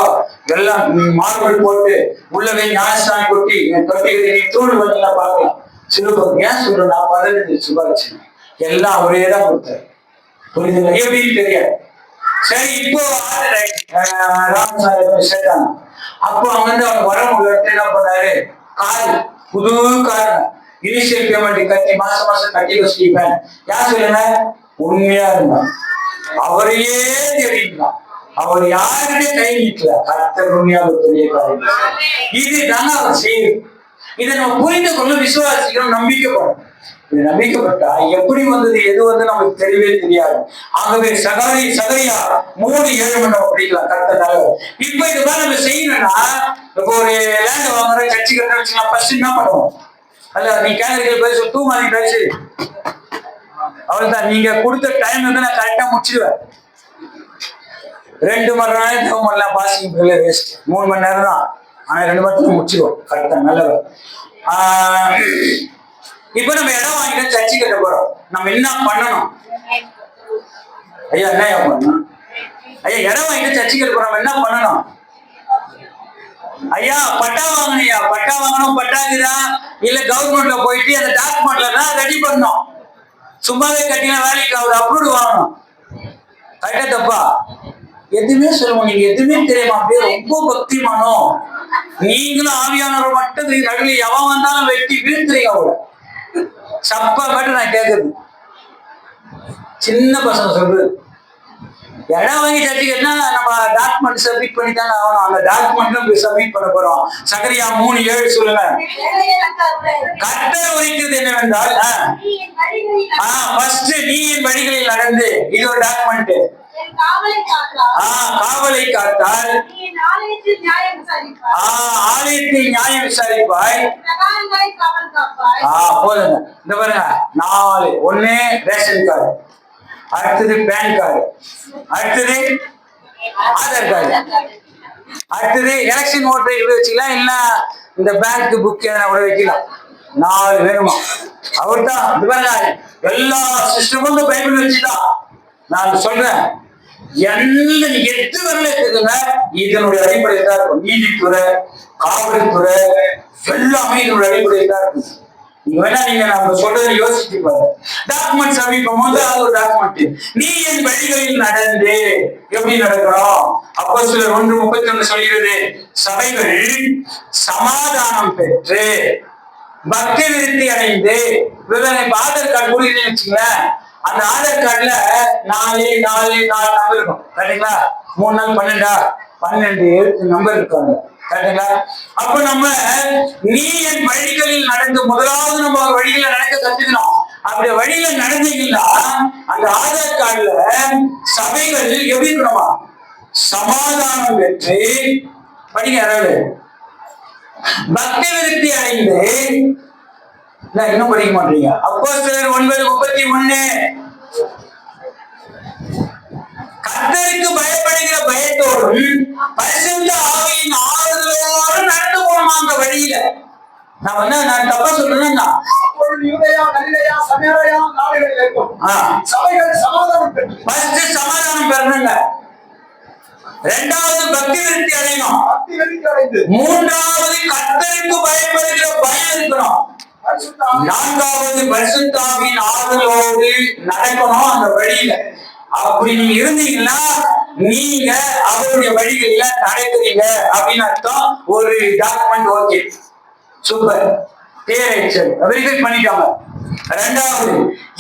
எல்லாம் மார்பிள் போட்டு உள்ளவே ஞானஸ்தானம் கொட்டி தொட்டிகளை நீ தூள் பண்ணி பார்க்கலாம். சிறுபம் ஏன் சொல்றேன், நான் 15 சுபாரிச்சேன். எல்லாம் ஒரே தான் கொடுத்தாரு. புரியுதுங்களா? எப்படின்னு தெரியாது. சரி, இப்போ ராமசாமி சேர்த்தாங்க. அப்போ அங்கிருந்து அவங்க வர முடியாது. என்ன பண்ணாரு, கார் புது கார் இனிஷியல் பேமெண்ட் கட்டி மாசம் கட்டி வச்சுப்பேன். யார் சொல்லுங்க, உண்மையா இருந்தான். அவரையே தேடிட்டான். அவர் யாருடைய கை நீட்டல, கர்த்தர் உண்மையாக பெரிய காரியம். இதுதாங்க அவர் செய்யுது. இதை நம்ம புரிந்து கொள்ள விசுவாசிக்கணும், நம்பிக்கைப்படும். இது நம்பிக்கைப்பட்டா எப்படி வந்தது எது வந்து நமக்கு தெரியவே தெரியாது. ஆகவே சகரியா 3:7 நம்ம படிக்கலாம் கர்த்தனால. இப்ப இதுதான் நம்ம செய்யணும்னா, இப்போ ஒரு லேண்ட் வாங்குற கட்சி கட்டுறா ஃபர்ஸ்ட் என்ன பண்ணுவோம்? அல்ல நீ கேட்கறீங்க பேச டூ மணி பேசு, அவ்வளவுதான். நீங்க கொடுத்த டைம் வந்து நான் கரெக்டா முடிச்சிடுவேன். 2 மணி நேரம் பண்ணலாம், பாசிங் வேஸ்ட். 3 மணி நேரம் தான், ஆனா 2 மணி நேரத்துல முடிச்சிடுவோம் கரெக்டா. நல்லது. இப்ப நம்ம இடம் வாங்கிட்டு சர்ச்சை கட்ட போறோம். நம்ம என்ன பண்ணணும் ஐயா? என்ன பண்ணணும் ஐயா? இடம் வாங்கிட்டு சர்ச்சை கட்ட போறோம், என்ன பண்ணணும் ஐயா? பட்டா வாங்கினியா? பட்டா வாங்கணும். பட்டாக்குதா இல்ல கவர்மெண்ட்ல போயிட்டு அந்த டாக்குமெண்ட்ல தான் ரெடி பண்ணணும். சும்மாவே கட்டினா வேலைக்கு ஆகுது, அப்ரூவ் வாங்கணும். கரெக்டா தப்பா? எதுவுமே சொல்லுவோம். நீங்க எதுவுமே தெரியுமா? அப்படியே ரொம்ப பக்திமானோ நீங்களும் ஆவியானவர் மட்டும் நடுவில் எவன் வந்தாலும் வெட்டி வீழ்த்துறீங்க. அவளை சப்பா மட்டும் நான் கேட்கறது சின்ன பசங்க சொல்றது. இடம் வாங்கி சர்டிபிகேட்னா நம்ம டாக்குமெண்ட் சப்மிட் பண்ணி தானே ஆகணும். அந்த டாக்குமெண்ட் சப்மிட் பண்ண போறோம். சகரியா 3:7 சொல்லுங்க. கர்த்தர் உரைக்கிறது என்னவென்றால், ஃபர்ஸ்ட் நீ என் வழிகளில் நடந்து, இது ஒரு டாக்குமெண்ட். காவலை காத்தால் ஆலயத்தில் நியாயம் விசாரிப்பாய். போதுங்க. இந்த பாருங்க, 4. 1 ரேஷன் கார்டு, அடுத்தது பேன் கார்டு, அடுத்தது ஆதார் கார்டு, அடுத்தது எலெக்ஷன் ஓட்டர் இது வச்சுக்கலாம், இல்ல இந்த பேங்க் புக் எதனா கூட வைக்கலாம். 4 வேணுமா? அவர்தான் இது பாருங்க, எல்லா சிஸ்டமும் பைபிள் வச்சுதான் நான் சொல்றேன். எல்லாம் 8 வரல இருக்குதுங்க. இதனுடைய அடிப்படையில் தான் இருக்கும். நீதித்துறை, காவல்துறை எல்லாமே இதனுடைய அடிப்படையில் தான் இருக்கும். நீங்க நம்ம சொல்றதை யோசிச்சு பாரு. டாக்குமெண்ட் சமீபம் போது அது ஒரு டாக்குமெண்ட். நீ என் வழிகளில் நடந்து எப்படி நடக்கிறோம்? அப்போஸ்தலர் 1:31 சொல்கிறது, சபைகள் சமாதானம் பெற்று பக்தி விருத்தி அடைந்து. ஆதார் கார்டு கொடுக்குறேன்னு வச்சுங்களேன், அந்த ஆதார் கார்டுல 4 நம்பர் இருக்கும். கரெக்டுங்களா? 3 நாள் 12 நம்பர் இருக்காங்க. கரெக்டுங்களா? அப்ப நம்ம நீ என் வழிகளில் நடந்து, முதலாவது நம்ம வழியில நடக்க கத்துக்கணும். அப்படி வழியில நடந்தீங்கன்னா அந்த ஆதார் கார்டுல சபைகள் எப்படி இருக்கணுமா? சமாதானம் பெற்று படிங்க, யாராவது பக்தி விருத்தி அடைந்து. இன்னும் படிக்க மாட்டீங்க. அப்போஸ்தலர் 9:31 கர்த்தருக்கு பயப்படுகிற பயத்தோடும் பரிசுத்த ஆவியின் ஆறுதலோடும் நடந்து போனோமா அந்த வழியில. நான் தப்பா சொல்றேன்னா, சபைகள் சமாதானம் பெறணுங்க. 2வது பக்தி விருத்தி அடையணும். 3வது கர்த்தருக்கு பயப்படுகிற பயம் இருக்கணும். 4வது பரிசுத்த ஆவியின் ஆறுதலோடு நடக்கணும் அந்த வழியில. அப்படி நீங்க இருந்தீங்கன்னா நீங்க அவருடைய வழிகளில நடக்கிறீங்க அப்படின்னு அர்த்தம். ஒரு டாக்குமெண்ட் ஓகே, சூப்பர், வெரிஃபை பண்ணிட்டாங்க. 2வது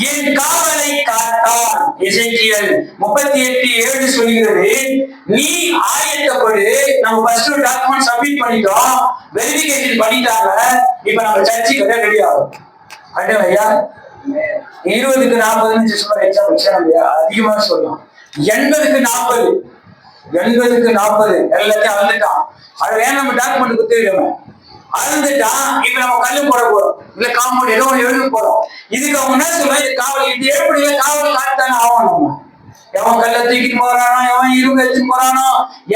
என் காவலை காத்தான். எசேக்கியேல் 38:7 சொல்கிறது, நீ ஆயத்தப்படு. நம்ம ஃபர்ஸ்ட் டாக்குமெண்ட் சப்மிட் பண்ணிட்டோம், வெரிஃபிகேஷன் பண்ணிட்டாங்க. இப்ப நம்ம சர்ச்சுக்கு ரெடி ஆகும். ஐயா 20க்கு 40 சொல்ல எக்ஸாம் அதிகமா சொல்லலாம். 80க்கு 40 எல்லாத்தையும் அழுந்துட்டான். அது வேணும், நம்ம டாக்குமெண்ட் குத்துவிடுவேன். அழுந்துட்டான். இப்ப நம்ம கல்லு போட போறோம், இல்ல காம்பவுண்ட் ஏதோ ஒன்று எழுத போறோம். இதுக்கு அவங்க என்ன சொல்லுவாங்க, இது காவல், இது எப்படி காவல் காட்டான ஆகணும். எவன் கல்ல தூக்கிட்டு போறானோ, எவன் இரும்பு எடுத்துன்னு போறானோ,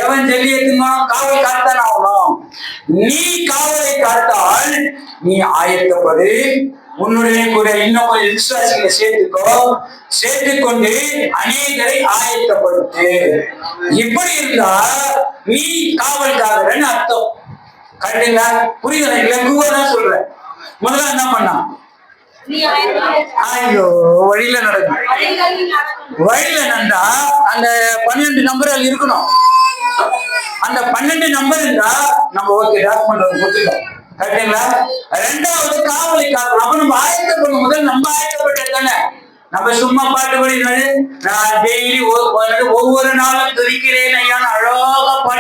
எவன் ஜெல்லி எடுத்துன்னு போறானோ, காவல் காட்டான ஆகணும். நீ காவலை காத்தால் நீ ஆயத்தப்படு. உன்னுடைய கூட இன்னும் கொஞ்சம் விசுவாசிகளை சேர்த்துக்கொண்டு அநேகரை ஆயத்தப்படுத்து. இப்படி இருந்தா நீ காவல்காரன்னு அர்த்தம். கரெக்டுங்களா? புரியுது? இலகுவதான் சொல்றேன். முதல்ல என்ன பண்ணா, ஐயோ வழியில நடக்கும். வழியில நடந்தா அந்த 12 நம்பர்கள் இருக்கணும். அந்த 12 நம்பர் இருந்தா நம்ம ஓகே டாக்குமெண்ட் கொடுத்துட்டோம். கரெக்டுங்களா? 2வது காவலை காக்கணும். அப்ப நம்ம ஆயத்தப்படும். முதல் நம்ம ஆயத்தப்பட்டது தானே. நம்ம சும்மா பாட்டு பாடி நான் டெய்லி ஒவ்வொரு நாளும் துதிக்கிறேன் ஐயா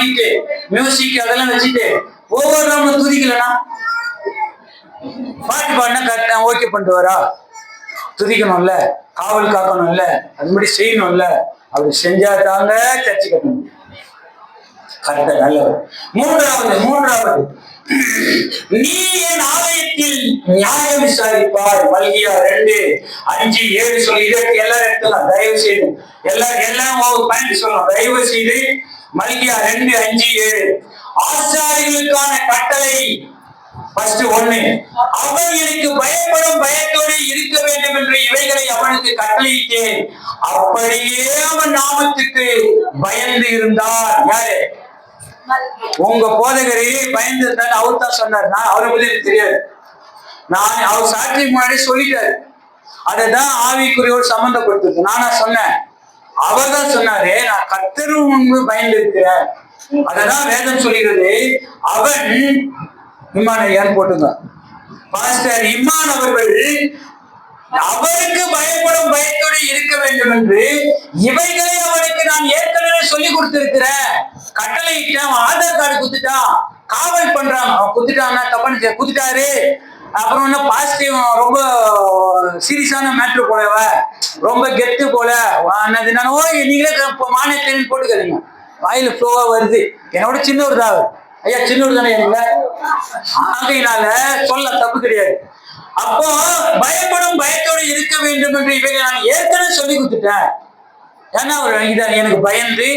பண்ணிட்டு மியூசிக் அதெல்லாம் வச்சுட்டு ஒவ்வொரு நம்ம துதிக்கலனா பாட்டு பாடினா கரெக்டா ஓகே பண்ணிட்டு வரா? துதிக்கணும்ல, காவல் காக்கணும்ல, அது மாதிரி செய்யணும்ல. அப்படி செஞ்சா தாங்க சர்ச்சை கட்டணும். கரெக்டா நல்லவர். மூன்றாவது நீ என் ஆலயத்தில் நியாயம் விசாரிப்பாய். மல்கியா 2:5-7 சொல்லி இதற்கு எல்லாரும் எடுத்துலாம். தயவு செய்து எல்லாம் பாயிண்ட் சொல்லலாம். தயவு செய்து மல்கியா 2:5-7 ஆசாரிகளுக்கான கட்டளை. ஃபர்ஸ்ட் 1, அவன் எனக்கு பயப்படும் பயத்தோடு இருக்க வேண்டும் என்று இவைகளை அவனுக்கு கட்டளையிட்டேன். அப்படியே அவன் நாமத்துக்கு பயந்து இருந்தார். யாரு? உங்க போதகரே பயந்து இருந்தாரு. அவர் தான் சொன்னார். நான் அவரை பத்தி எனக்கு தெரியாது. நான் அவர் சாட்சி முன்னாடி சொல்லிட்டாரு. அதைதான் ஆவிக்குரியோடு சம்பந்தப்படுத்துது. நானா சொன்னேன்? அவர் தான் சொன்னாரு. நான் கர்த்தர் முன்பு பயந்து இருக்கிறேன். அததான் வேதம் சொல்கிறது. அவன் இம்மான் போட்டுங்க. பாஸ்டர் இம்மான் அவர்கள் அவருக்கு பயப்படும் பயத்தோடு இருக்க வேண்டும் என்று இவைகளை அவனுக்கு நான் ஏற்கனவே சொல்லி கொடுத்திருக்கிறேன். கட்டளை இட்டேன். ஆதார் கார்டு குத்துட்டான், காவல் பண்றான். அவன் குத்துட்டான்னா தப்பான குத்துட்டாரு. அப்புறம் என்ன பாசிட்டிவ் ரொம்ப சீரியஸான மேட்ரு போலவ, ரொம்ப கெட்டு போல என்னதுனால நீங்களே மானியத்தின் போட்டுக்கிறீங்க. வாயில ஃப்ளோவா வருது. என்னோட சின்னவர் தான். ஐயா சின்னவர் தானே என்ன ஆகையினால சொல்ல தப்பு கிடையாது. அப்போ பயப்படும் பயத்தோடு இருக்க வேண்டும் என்று இவைகளை நான் ஏற்கனவே சொல்லி கொடுத்துட்டேன். ஏன்னா அவர் எனக்கு பயந்து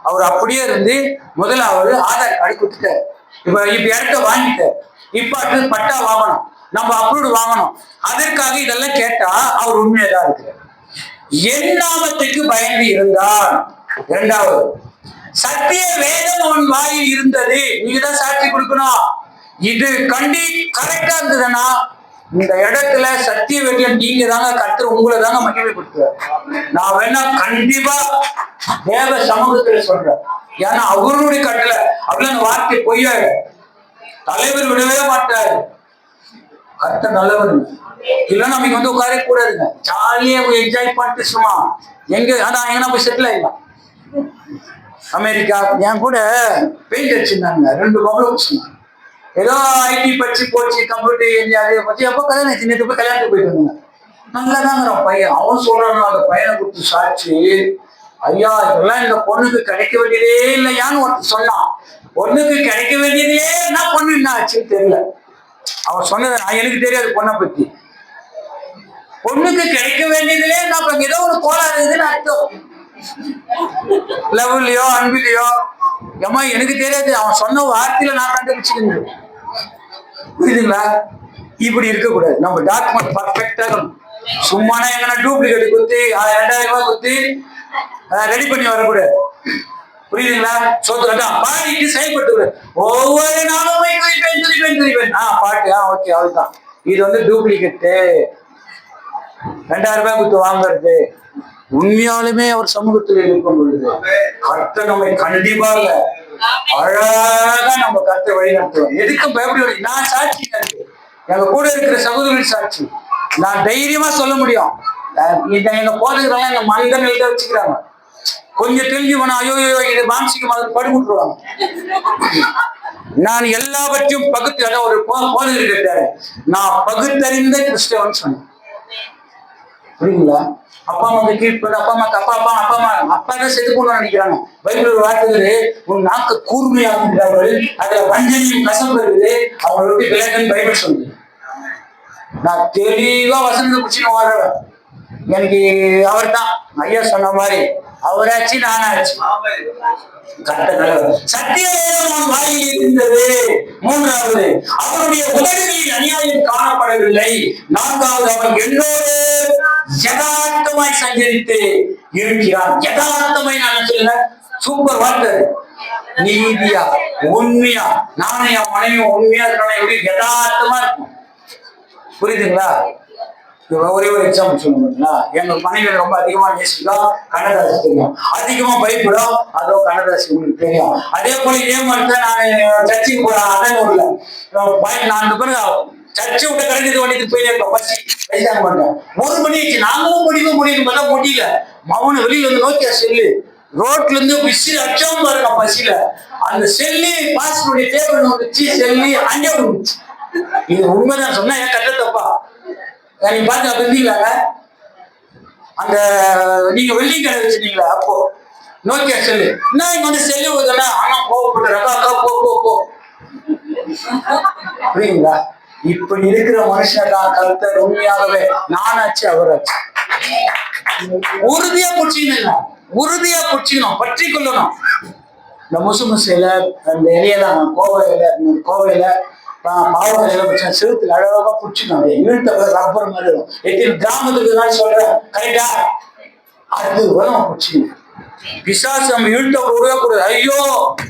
அவர் அப்படியே இருந்து முதலாவது ஆதார் கார்டு கொடுத்துட்டார். இப்ப இடத்த வாங்கிட்டார். இப்ப அடுத்து பட்டா வாங்கணும், நம்ம அப்ரூவ் வாங்கணும். அதற்காக இதெல்லாம் கேட்டா அவர் உண்மையதான் இருக்கிறார். என் நாமத்துக்கு பயந்து இருந்தான். இரண்டாவது, சத்திய வேதம் அவன் வாயில் இருந்தது. நீங்க தான் சாட்சி கொடுக்கணும். இது கரெக்டா இருந்ததுன்னா இந்த இடத்துல சத்திய வேதம் நீங்க தாங்க கர்த்தர் உங்களை தாங்க மகிமைப்படுத்துவார். நான் வேணா கண்டிப்பா தேவ சமூகத்துல சொல்றேன். ஏன்னா அவருடைய கட்டளை. அப்படிலாம் அந்த வார்த்தை பொய்யாரு. தலைவர் விடவே மாட்டாரு. கர்த்தர் நல்லவர். இல்லைன்னா நமக்கு வந்து உட்கார கூடாதுங்க. ஜாலியா என்ஜாய் பண்ணிட்டு சும்மா எங்கன்னா போய் செட்டில் ஆயிடலாம். அமெரிக்கா என் கூட பெயிண்ட் அடிச்சிருந்தாங்க. 2 பொம்பளை சொன்னாங்க. ஏதோ ஐடி படிச்சு போச்சு, கம்ப்யூட்டர் அதை பத்தி எப்போ கல்யாணம் சின்ன போய் கல்யாணத்துக்கு போயிட்டு வந்தாங்க. நல்லாதாங்கிறான் பையன். அவன் சொல்றான் அந்த பையனை கொடுத்து சாட்சி, ஐயா இதெல்லாம் இந்த பொண்ணுக்கு கிடைக்க வேண்டியதே இல்லையான்னு ஒருத்தர் சொன்னான். பொண்ணுக்கு கிடைக்க வேண்டியதே என்ன பொண்ணு என்ன ஆச்சுன்னு தெரியல. அவன் சொன்னது எனக்கு தெரியாது பொண்ணை பத்தி. பொண்ணுக்கு கிடைக்க வேண்டியதுலே நான் ஏதோ ஒரு கோளாறு இருக்குதுன்னு அர்த்தம். லவ்லையோ அன்பிலையோ ஏமா எனக்கு தெரியாது. அவன் சொன்ன வார்த்தையில நான் கண்டுபிடிச்சுக்கணும். புரியுதுங்களா? இப்படி இருக்கக்கூடாது. நம்ம டாக்குமெண்ட் பர்ஃபெக்டா சும்மானா எங்கன்னா டூப்ளிகேட் குத்தி 2000 ரூபாய் குத்தி ரெடி பண்ணி வரக்கூடாது. புரியுதுங்களா? சோத்துறதான் பாடிட்டு செயல்பட்டு ஒவ்வொரு நாளும் துதிப்பேன் பாட்டு. ஓகே அவ்வளவுதான். இது வந்து டூப்ளிகேட்டு 2000 ரூபாய் குத்து வாங்குறது. உண்மையாலுமே அவர் சமூகத்தில் இருக்கும் பொழுது கர்த்தர் நம்மை கண்டிப்பாக அழகா நம்ம கர்த்தர் வழி நடத்துவோம். எதுக்கும் பயப்பட. நான் சாட்சி, எங்க கூட இருக்கிற சகோதரர்கள் சாட்சி. நான் தைரியமா சொல்ல முடியும். எங்க போதுகிறவங்க எங்க மனிதன் எழுத வச்சுக்கிறாங்க. கொஞ்சம் தெரிஞ்சு போனா ஐயோ இது மானசிகமா படுமுட்டுருவாங்க. நான் எல்லாவற்றையும் பகுத்து ஒரு போதகர் கேட்டாரு. நான் பகுத்தறிந்த கிறிஸ்தவன் சொன்னேன். புரியுங்களா? அப்பா அம்மாவுக்கு கீழ்ப்பது, அப்பா அம்மா அப்பா தான் செத்து போன நினைக்கிறாங்க. பைபிள் வார்த்தைகளே உன் நாக்கு கூர்மையாகிறார்கள், அதுல வஞ்சனையும் கசப்பு இருக்குது. அவங்களை விட்டு விலகன்னு பைபிள் சொல்லுது. நான் தெளிவா வசனத்தை பிடிச்சின்னு வர்றவன். எனக்கு அவர் தான் ஐயா சொன்ன மாதிரி அவராச்சு நானாச்சு. சத்திய வேதம் வாயில் இருந்தது. மூன்றாவது, அவருடைய உதடுகளில் அநியாயம் காணப்படவில்லை. நான்காவது, அவன் என்னோடு யதார்த்தமாய் சஞ்சரித்து இருக்கிறான். யதார்த்தமாய் நான் சொல்ல சூப்பர் வார்த்தை. நீதியா உண்மையா நானும் என் மனைவி உண்மையா இருக்கணும். எப்படி யதார்த்தமா இருக்கும். புரியுதுங்களா? ஒரே ஒரு எக்ஸாம்பிள் சொல்லுங்களா? எங்க மனைவி ரொம்ப அதிகமா நேசிக்கும், கண்ணதாசி தெரியும். அதிகமா பயப்படும், அதுவும் கண்ணதாசி உங்களுக்கு தெரியும். அதே போல இதே மாதிரி நான் சர்ச்சுக்கு போறேன். அண்ணூர்ல 4 பேர் சர்ச்சை விட்ட கடைக்கு வண்டிக்கு போயிருக்கோம். பசி வயசாக மாட்டோம். 1 மணி ஆச்சு. நாங்களும் முடியும் பார்த்தா முடியல. மவனை வெளியில வந்து நோக்கியா செல்லு ரோட்ல இருந்து விசிறி அச்சம் பாருங்க பசியில. அந்த செல்லி பாஸ்போர்ட் டேபிள் வந்துச்சு, செல்லி அங்கே வந்துச்சு. இது உண்மைதான், சொன்னா ஏன் கட்ட தப்பா? நீங்க பார்த்து அப்ப இருந்தீங்களாங்க? அந்த நீங்க வெல்டிங் கடை வச்சிருந்தீங்களா அப்போ? நோக்கியா செல்லு என்ன இங்க வந்து செல்லு ஊதுனா ஆனா கோவப்பட்டு அக்கா போ போ போ. புரியுங்களா? இப்படி இருக்கிற மனுஷன் கருத்தர் உண்மையாகவே நானாச்சு அவராச்சு. உறுதியா பிடிச்சிக்கணும், உறுதியா பிடிச்சிக்கணும், பற்றி கொள்ளணும். இந்த முசுமுசையில அந்த இலையெல்லாம் கோவையில பாவக்கரையில பிடிச்ச செலுத்துல அழகா பிடிச்சிக்கணும். இழுத்த ரப்பர் மாதிரி வரும். எத்தனை கிராமத்துக்கு தான் சொல்றேன், கரெக்டா? அது வரும் பிடிச்சிக்கணும். பிசாசு நம்ம இழுத்த விடவே கூடாது. ஐயோ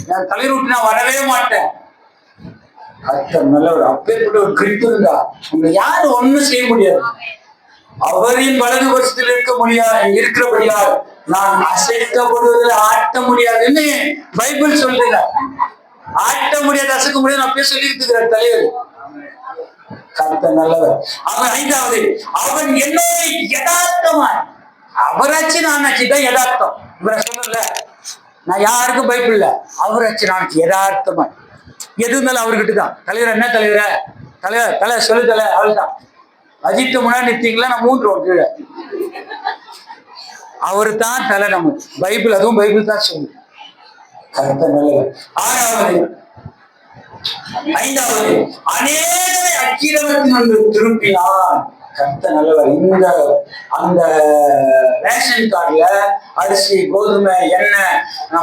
நான் தலைவர் விட்டு நான் வரவே மாட்டேன். நல்ல ஒரு அப்பேற்பட்ட ஒரு கிரிப்பு இருந்தா உங்க யாரும் ஒண்ணும் செய்ய முடியாது. அவரின் வலது வருஷத்தில் இருக்கிறபடியால் நான் அசைக்கப்படுவதில் ஆட்ட முடியாதுன்னு பைபிள் சொல்லுங்க. ஆட்ட முடியாது, அசைக்க முடியாது அப்பயே சொல்லிட்டு இருக்கிற தலைவர். கர்த்தர் நல்லவர். அவன் 5வது, அவன் என்னோட யதார்த்தமாய், அவராச்சு நானாச்சு தான் யதார்த்தம். இவரை சொல்லல, நான் யாருக்கும் பைபிள் இல்ல. அவராச்சு நானாச்சு யதார்த்தமாய் எது இருந்தாலும் அவர்கிட்ட தான். தலைவர் என்ன தலைவர் சொல்லு தலை, அவள் தான். அஜித் முன்னாடி நிறுத்தீங்களா நான் 3 ரோடு கீழே. அவரு தான் தலை. நம்ம பைபிள், அதுவும் பைபிள் தான் சொல்லு. கர்த்தர் நல்லவர். 5வது, அநேகரை அக்கிரமத்திலிருந்து திருப்பினான். கர்த்தர் நல்லவர். இந்த அந்த ரேஷன் கார்டுல அரிசி, கோதுமை, எண்ணெய்,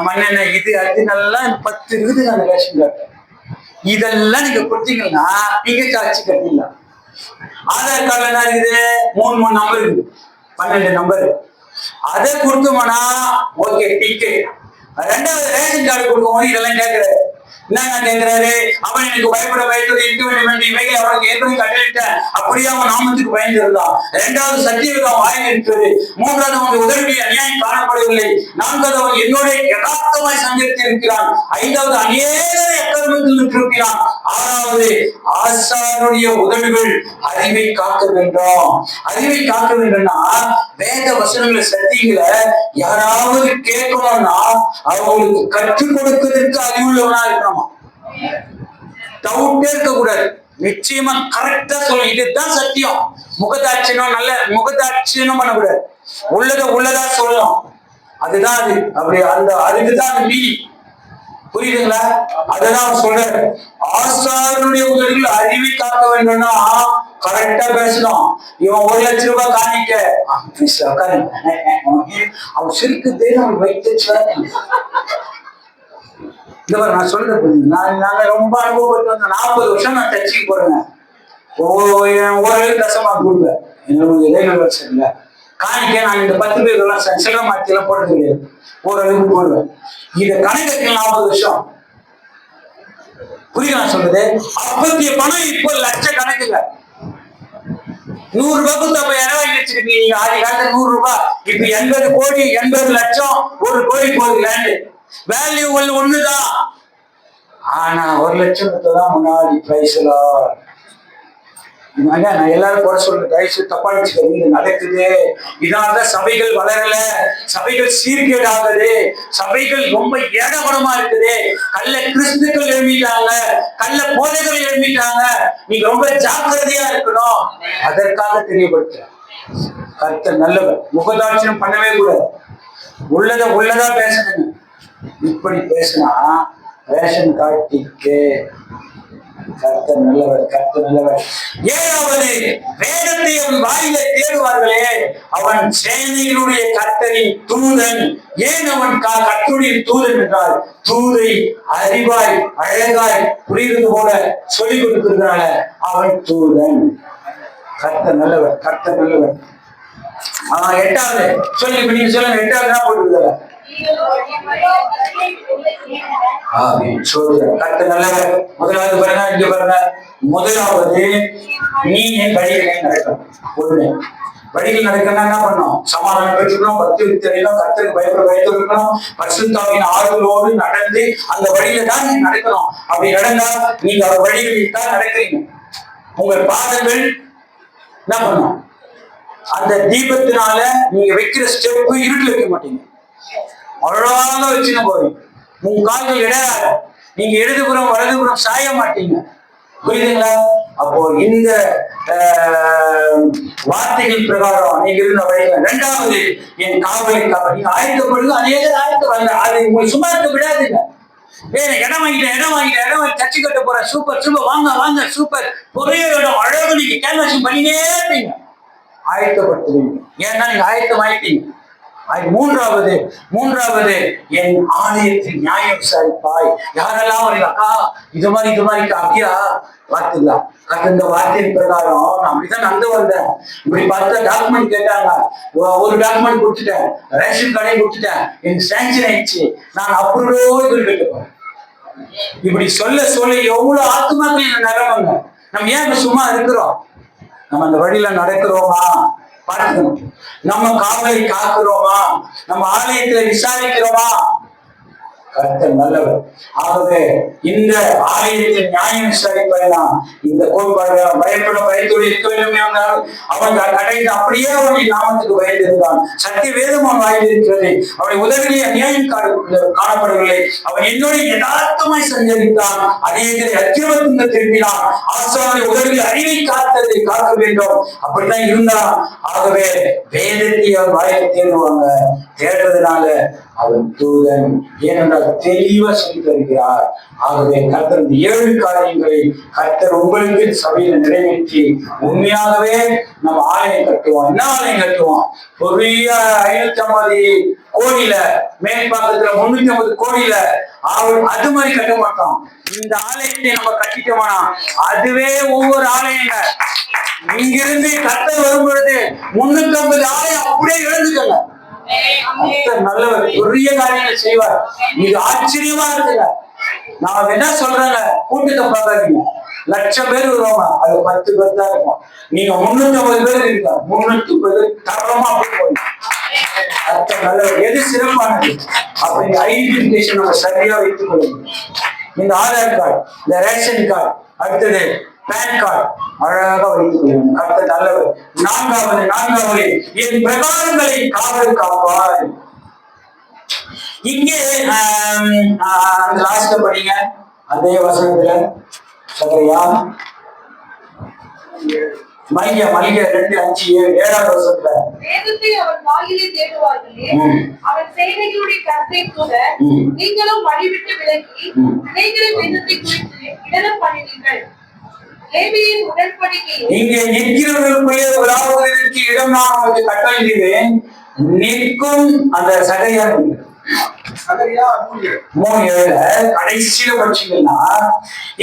மண்ணெண்ணெய், இது அது நல்லா 10 இருக்குது அந்த ரேஷன் கார்டு. இதெல்லாம் நீங்க கொடுத்தீங்கன்னா நீங்க காட்சி கட்டிடலாம். ஆதார் கார்டுல என்ன இருக்குது? 3 நம்பர் இருக்குது, 12 நம்பர். அதை கொடுத்தோம்னா ஓகே டிக்கு. 2வது ரேஷன் கார்டு கொடுக்கும்போது இதெல்லாம் கேட்கிறாரு. என்ன கேட்கிறாரு? அவன் எனக்கு பயப்பட பயப்பட இருக்க வேண்டும் இவைகளை அவனுக்கு ஏற்கனவே கட்டளிட்டேன், அப்படியே அவன் நாமத்துக்கு பயந்து இருந்தான். 2வது சத்தியவிதம் வாயில் இருக்கிறது. 3வது அவனுக்கு உதவிய அநியாயம் காணப்படவில்லை. 4வது அவன் என்னோட யதார்த்தமாய் சந்தித்து இருக்கிறான். 5வது அநேகரை அக்கிரமத்தில் திருப்பினான். 6வது ஆசானுடைய உதவிகள் அறிவை காக்க வேண்டும். அறிவை காக்க வேண்டும்னா வேத வசனங்களை சத்தியங்களை யாராவது கேட்கணும்னா அவங்களுக்கு கற்றுக் கொடுக்கிறதுக்கு அறிவுள்ளவனா இருக்கணும். டவுட்டே இருக்க கூடாது. நிச்சயமா கரெக்டா சொல்லணும், இதுதான் சத்தியம். முகதாட்சியம் நல்ல முகதாட்சியம் பண்ணக்கூடாது. உள்ளதா சொல்லணும். அதுதான் அது. அப்படி அந்த அதுக்குதான் அது மீறி. புரியுதுங்களா? அதுதான் சொல்றாரு. ஆசாரனுடைய உதவிகள் அறிவை காக்க வேண்டும்னா கரெக்டா பேசணும். இவன் 1 லட்சம் ரூபாய் காணிக்க அவன் சிறுக்கு தேவை வைத்து நான் சொல்றேன். நாங்க ரொம்ப அனுபவப்பட்டு வந்தோம். 40 வருஷம் நான் டச்சுக்கு போறேங்க. ஓரளவுக்கு தசமா கொடுப்பேன். என்னுடைய ரயில்வே வருஷம் காணிக்க நான் இந்த 10 பேர்லாம் சில மாத்தியெல்லாம் போடுறது கிடையாது. ஓரளவுக்கு போடுவேன். இத கணக்கு 40 வருஷம். புரியுது நான் சொல்றது? அப்பத்திய பணம் இப்போ லட்ச கணக்குங்க. 100 ரூபாய்க்கு 50,000 வாங்கி வச்சிருக்கீங்க. ஆதி காலத்துல 100 ரூபாய், இப்ப 80 கோடி 80 லட்சம் 1 கோடி போகுது லேண்டு. வேல்யூ ஒண்ணுதான். ஆனா 1 லட்சம் தான் முன்னாடி பிரைஸ் எல்லாம். நான் எல்லாரும் குறை சொல்றேன், தயவுசு தப்பா வச்சுக்க. நடக்குது. இதனாலதான் சபைகள் வளரல, சபைகள் சீர்கேடு ஆகுது, சபைகள் ரொம்ப ஏடகுடமா இருக்குது. கள்ள கிறிஸ்துக்கள் எழுப்பிட்டாங்க, கள்ள போதைகள் எழுப்பிட்டாங்க. நீங்க ரொம்ப ஜாக்கிரதையா இருக்கணும். அதற்காக தெரியப்படுத்த கர்த்தர் நல்லவர். முகதாட்சியம் பண்ணவே கூடாது. உள்ளதா பேசணுங்க. இப்படி பேசினா ரேஷன் கார்டுக்கு கர்த்தர் நல்லவர். 7வது, வேதத்தை அவன் வாயில தேடுவார்களே அவன் சேனைகளுடைய கர்த்தரின் தூதன். ஏன் அவன் கர்த்தருடைய தூதன் என்றால் தூதை அறிவாய் அழகாய் புரியுறது போல சொல்லிக் கொடுக்கிறதுனால அவன் தூதன். கர்த்தர் நல்லவர். 8வது சொல்லி நீங்க சொல்லுங்க. 8வது தான் போட்டுருக்க. கர்த்தர் நல்லவர். முதலாவது பாருங்க, இங்க பாருங்க. முதலாவது நீ என் வழிகளை நடக்கணும். ஒண்ணு வழிகள் நடக்கணும்னா என்ன பண்ணணும்? சமாதானம் பெற்றுக்கணும், பக்தி வித்தறியணும், கர்த்தருக்கு பயப்பட இருக்கணும், பரிசுத்தாவின் ஆறுதலோடு நடந்து அந்த வழியில தான் நீங்க நடக்கணும். அப்படி நடந்தா நீங்க அவர் வழிகளில் தான் நடக்கிறீங்க. உங்கள் பாதங்கள் என்ன பண்ணும்? அந்த தீபத்தினால நீங்க வைக்கிற ஸ்டெப் இருட்டில் வைக்க மாட்டீங்க. அழகாக வச்சுன்னு போய் உங்க கால்கள் இடையாத, நீங்க இடதுபுறம் வலதுபுறம் சாய மாட்டீங்க. புரியுதுங்களா? அப்போ இந்த வார்த்தைகள் பிரகாரம் நீங்க இருந்த வழியில இரண்டாவது என் காவலை காவல் நீங்க ஆயத்தப்படுங்க. அநேக ஆயத்த அது உங்களுக்கு சும்மா இருக்க விடாதுங்க. இடம் வாங்கிட்டேன் இடம் வாங்கிட்டேன் இடம் வாங்கி கட்சி கட்ட போறேன், சூப்பர் சூப்பர், வாங்க வாங்க சூப்பர், பொரிய இடம் அழகு, நீங்க கேன்வாசிங் பண்ணினே இருப்பீங்க, ஆயத்தப்படுத்துவீங்க. ஏன்னா நீங்க ஆயத்தம் ஆயிட்டீங்க. மூன்றாவது என் ஆலயத்தில் நியாயம் விசாரிப்பாய். யாரெல்லாம் வரீங்க? அக்கா இது மாதிரி அப்படியா பார்த்துங்களா? இந்த வார்த்தையின் பிரகாரம் நான் அப்படிதான் நடந்து வந்தேன். இப்படி பார்த்தா டாக்குமெண்ட் கேட்டாங்க, ஒரு டாக்குமெண்ட் கொடுத்துட்டேன், ரேஷன் கார்டையும் கொடுத்துட்டேன், எனக்கு சேங்ஷன் ஆயிடுச்சு, நான் அப்ரூவல் கேட்டுப்பேன். இப்படி சொல்ல எவ்வளவு ஆத்மாக்கள் நிரம்புங்க. நம்ம ஏன் சும்மா இருக்கிறோம்? நம்ம அந்த வழியில நடக்கிறோமா பார்க்கணும். நம்ம காவலை காக்கிறோமா? நம்ம ஆலயத்துல விசாரிக்கிறோமா? கர்த்தர் நல்லவர். ஆகவே இந்த ஆலயத்தில் நியாயம் விசாரிப்பதெல்லாம் இந்த கோட்பாடு பயத்தோடு இருக்க வேண்டும் என்றால் அவன் கடைந்து அப்படியே அவனுடைய நாமத்துக்கு பயந்திருந்தான். சத்திய வேதம் அவன் வாயில் இருக்கிறது. அவனுடைய உதவியை அநியாயம் காணப்படவில்லை. அவன் என்னுடைய யதார்த்தமாய் சஞ்சரித்தான், அநேகரை அக்கிரமத்துக்கு திருப்பினான். ஆசானுடைய உதவியை அறிவை காக்க வேண்டும், அப்படித்தான் இருந்தான். ஆகவே வேதத்தை அவன் வாயில் தேடுவாங்க. தேடுறதுனால அவன் தூதன். ஏனென்றால் தெளிவா சொல்லி தருகிறார். ஆகவே கர்த்தர் 7 காரியங்களை கர்த்தர் உங்களுக்கு சபையில நிறைவேற்றி உண்மையாகவே நம்ம ஆலயம் கட்டுவோம். என்ன ஆலயம் கட்டுவோம்? பெரிய 550 கோடியில, மேற்பாக்கத்துல 350 கோடியில அது மாதிரி கட்ட மாட்டோம். இந்த ஆலயத்தை நம்ம கட்டிட்டோம்னா அதுவே ஒவ்வொரு ஆலயங்க. இங்கிருந்து கர்த்தர் வரும் பொழுது 350 ஆலயம் அப்படியே எழுந்துக்கங்க. நல்லவர், பெரிய காரியங்கள் செய்வார். இது ஆச்சரியமா இருக்குங்க. நான் என்ன சொல்றேங்க, கூட்டத்தை பார்க்காதீங்க. 1,00,000 பேர் வருவாங்க, அது 10 பேர் தான் இருக்கும். நீங்க 350 பேர் இருக்கா, 350 தரமா போய் நல்லவர். எது சிறப்பானது அப்படி ஐடென்டிபிகேஷன் நம்ம சரியா வைத்துக் கொள்ளுங்க. இந்த ஆதார் கார்டு, இந்த ரேஷன் கார்டு, அடுத்தது பேன் கார்டு அழகாக வைத்துக் கொள்ளுங்க. அடுத்த நல்லவர். நான்காவது என் பிரகாரங்களை காவல் காப்பார். இங்கே அந்த லாஸ்ட்ல படிங்க, அதே வசனத்துல சரியா மல்லிகை 2:5-7 வருஷத்துல வேதத்தை அவன் வாயிலே தேடுவார்களே, அவன் சேனைகளுடைய கர்த்தரைப் போல நீங்களும் வழிவிட்டு விலகி அநேகரை வேதத்தை குறித்து இடனம் பண்ணினீர்கள். லேவியின் உடன்படிக்கையில் இங்கே நிற்கிறவர்களுக்குள்ளே உலாவுவதற்கு இடம் நான் உங்களுக்கு கட்டளையிடுவேன். நிற்கும் அந்த சகையார் 3:7 கடைசியில படிச்சீங்கன்னா,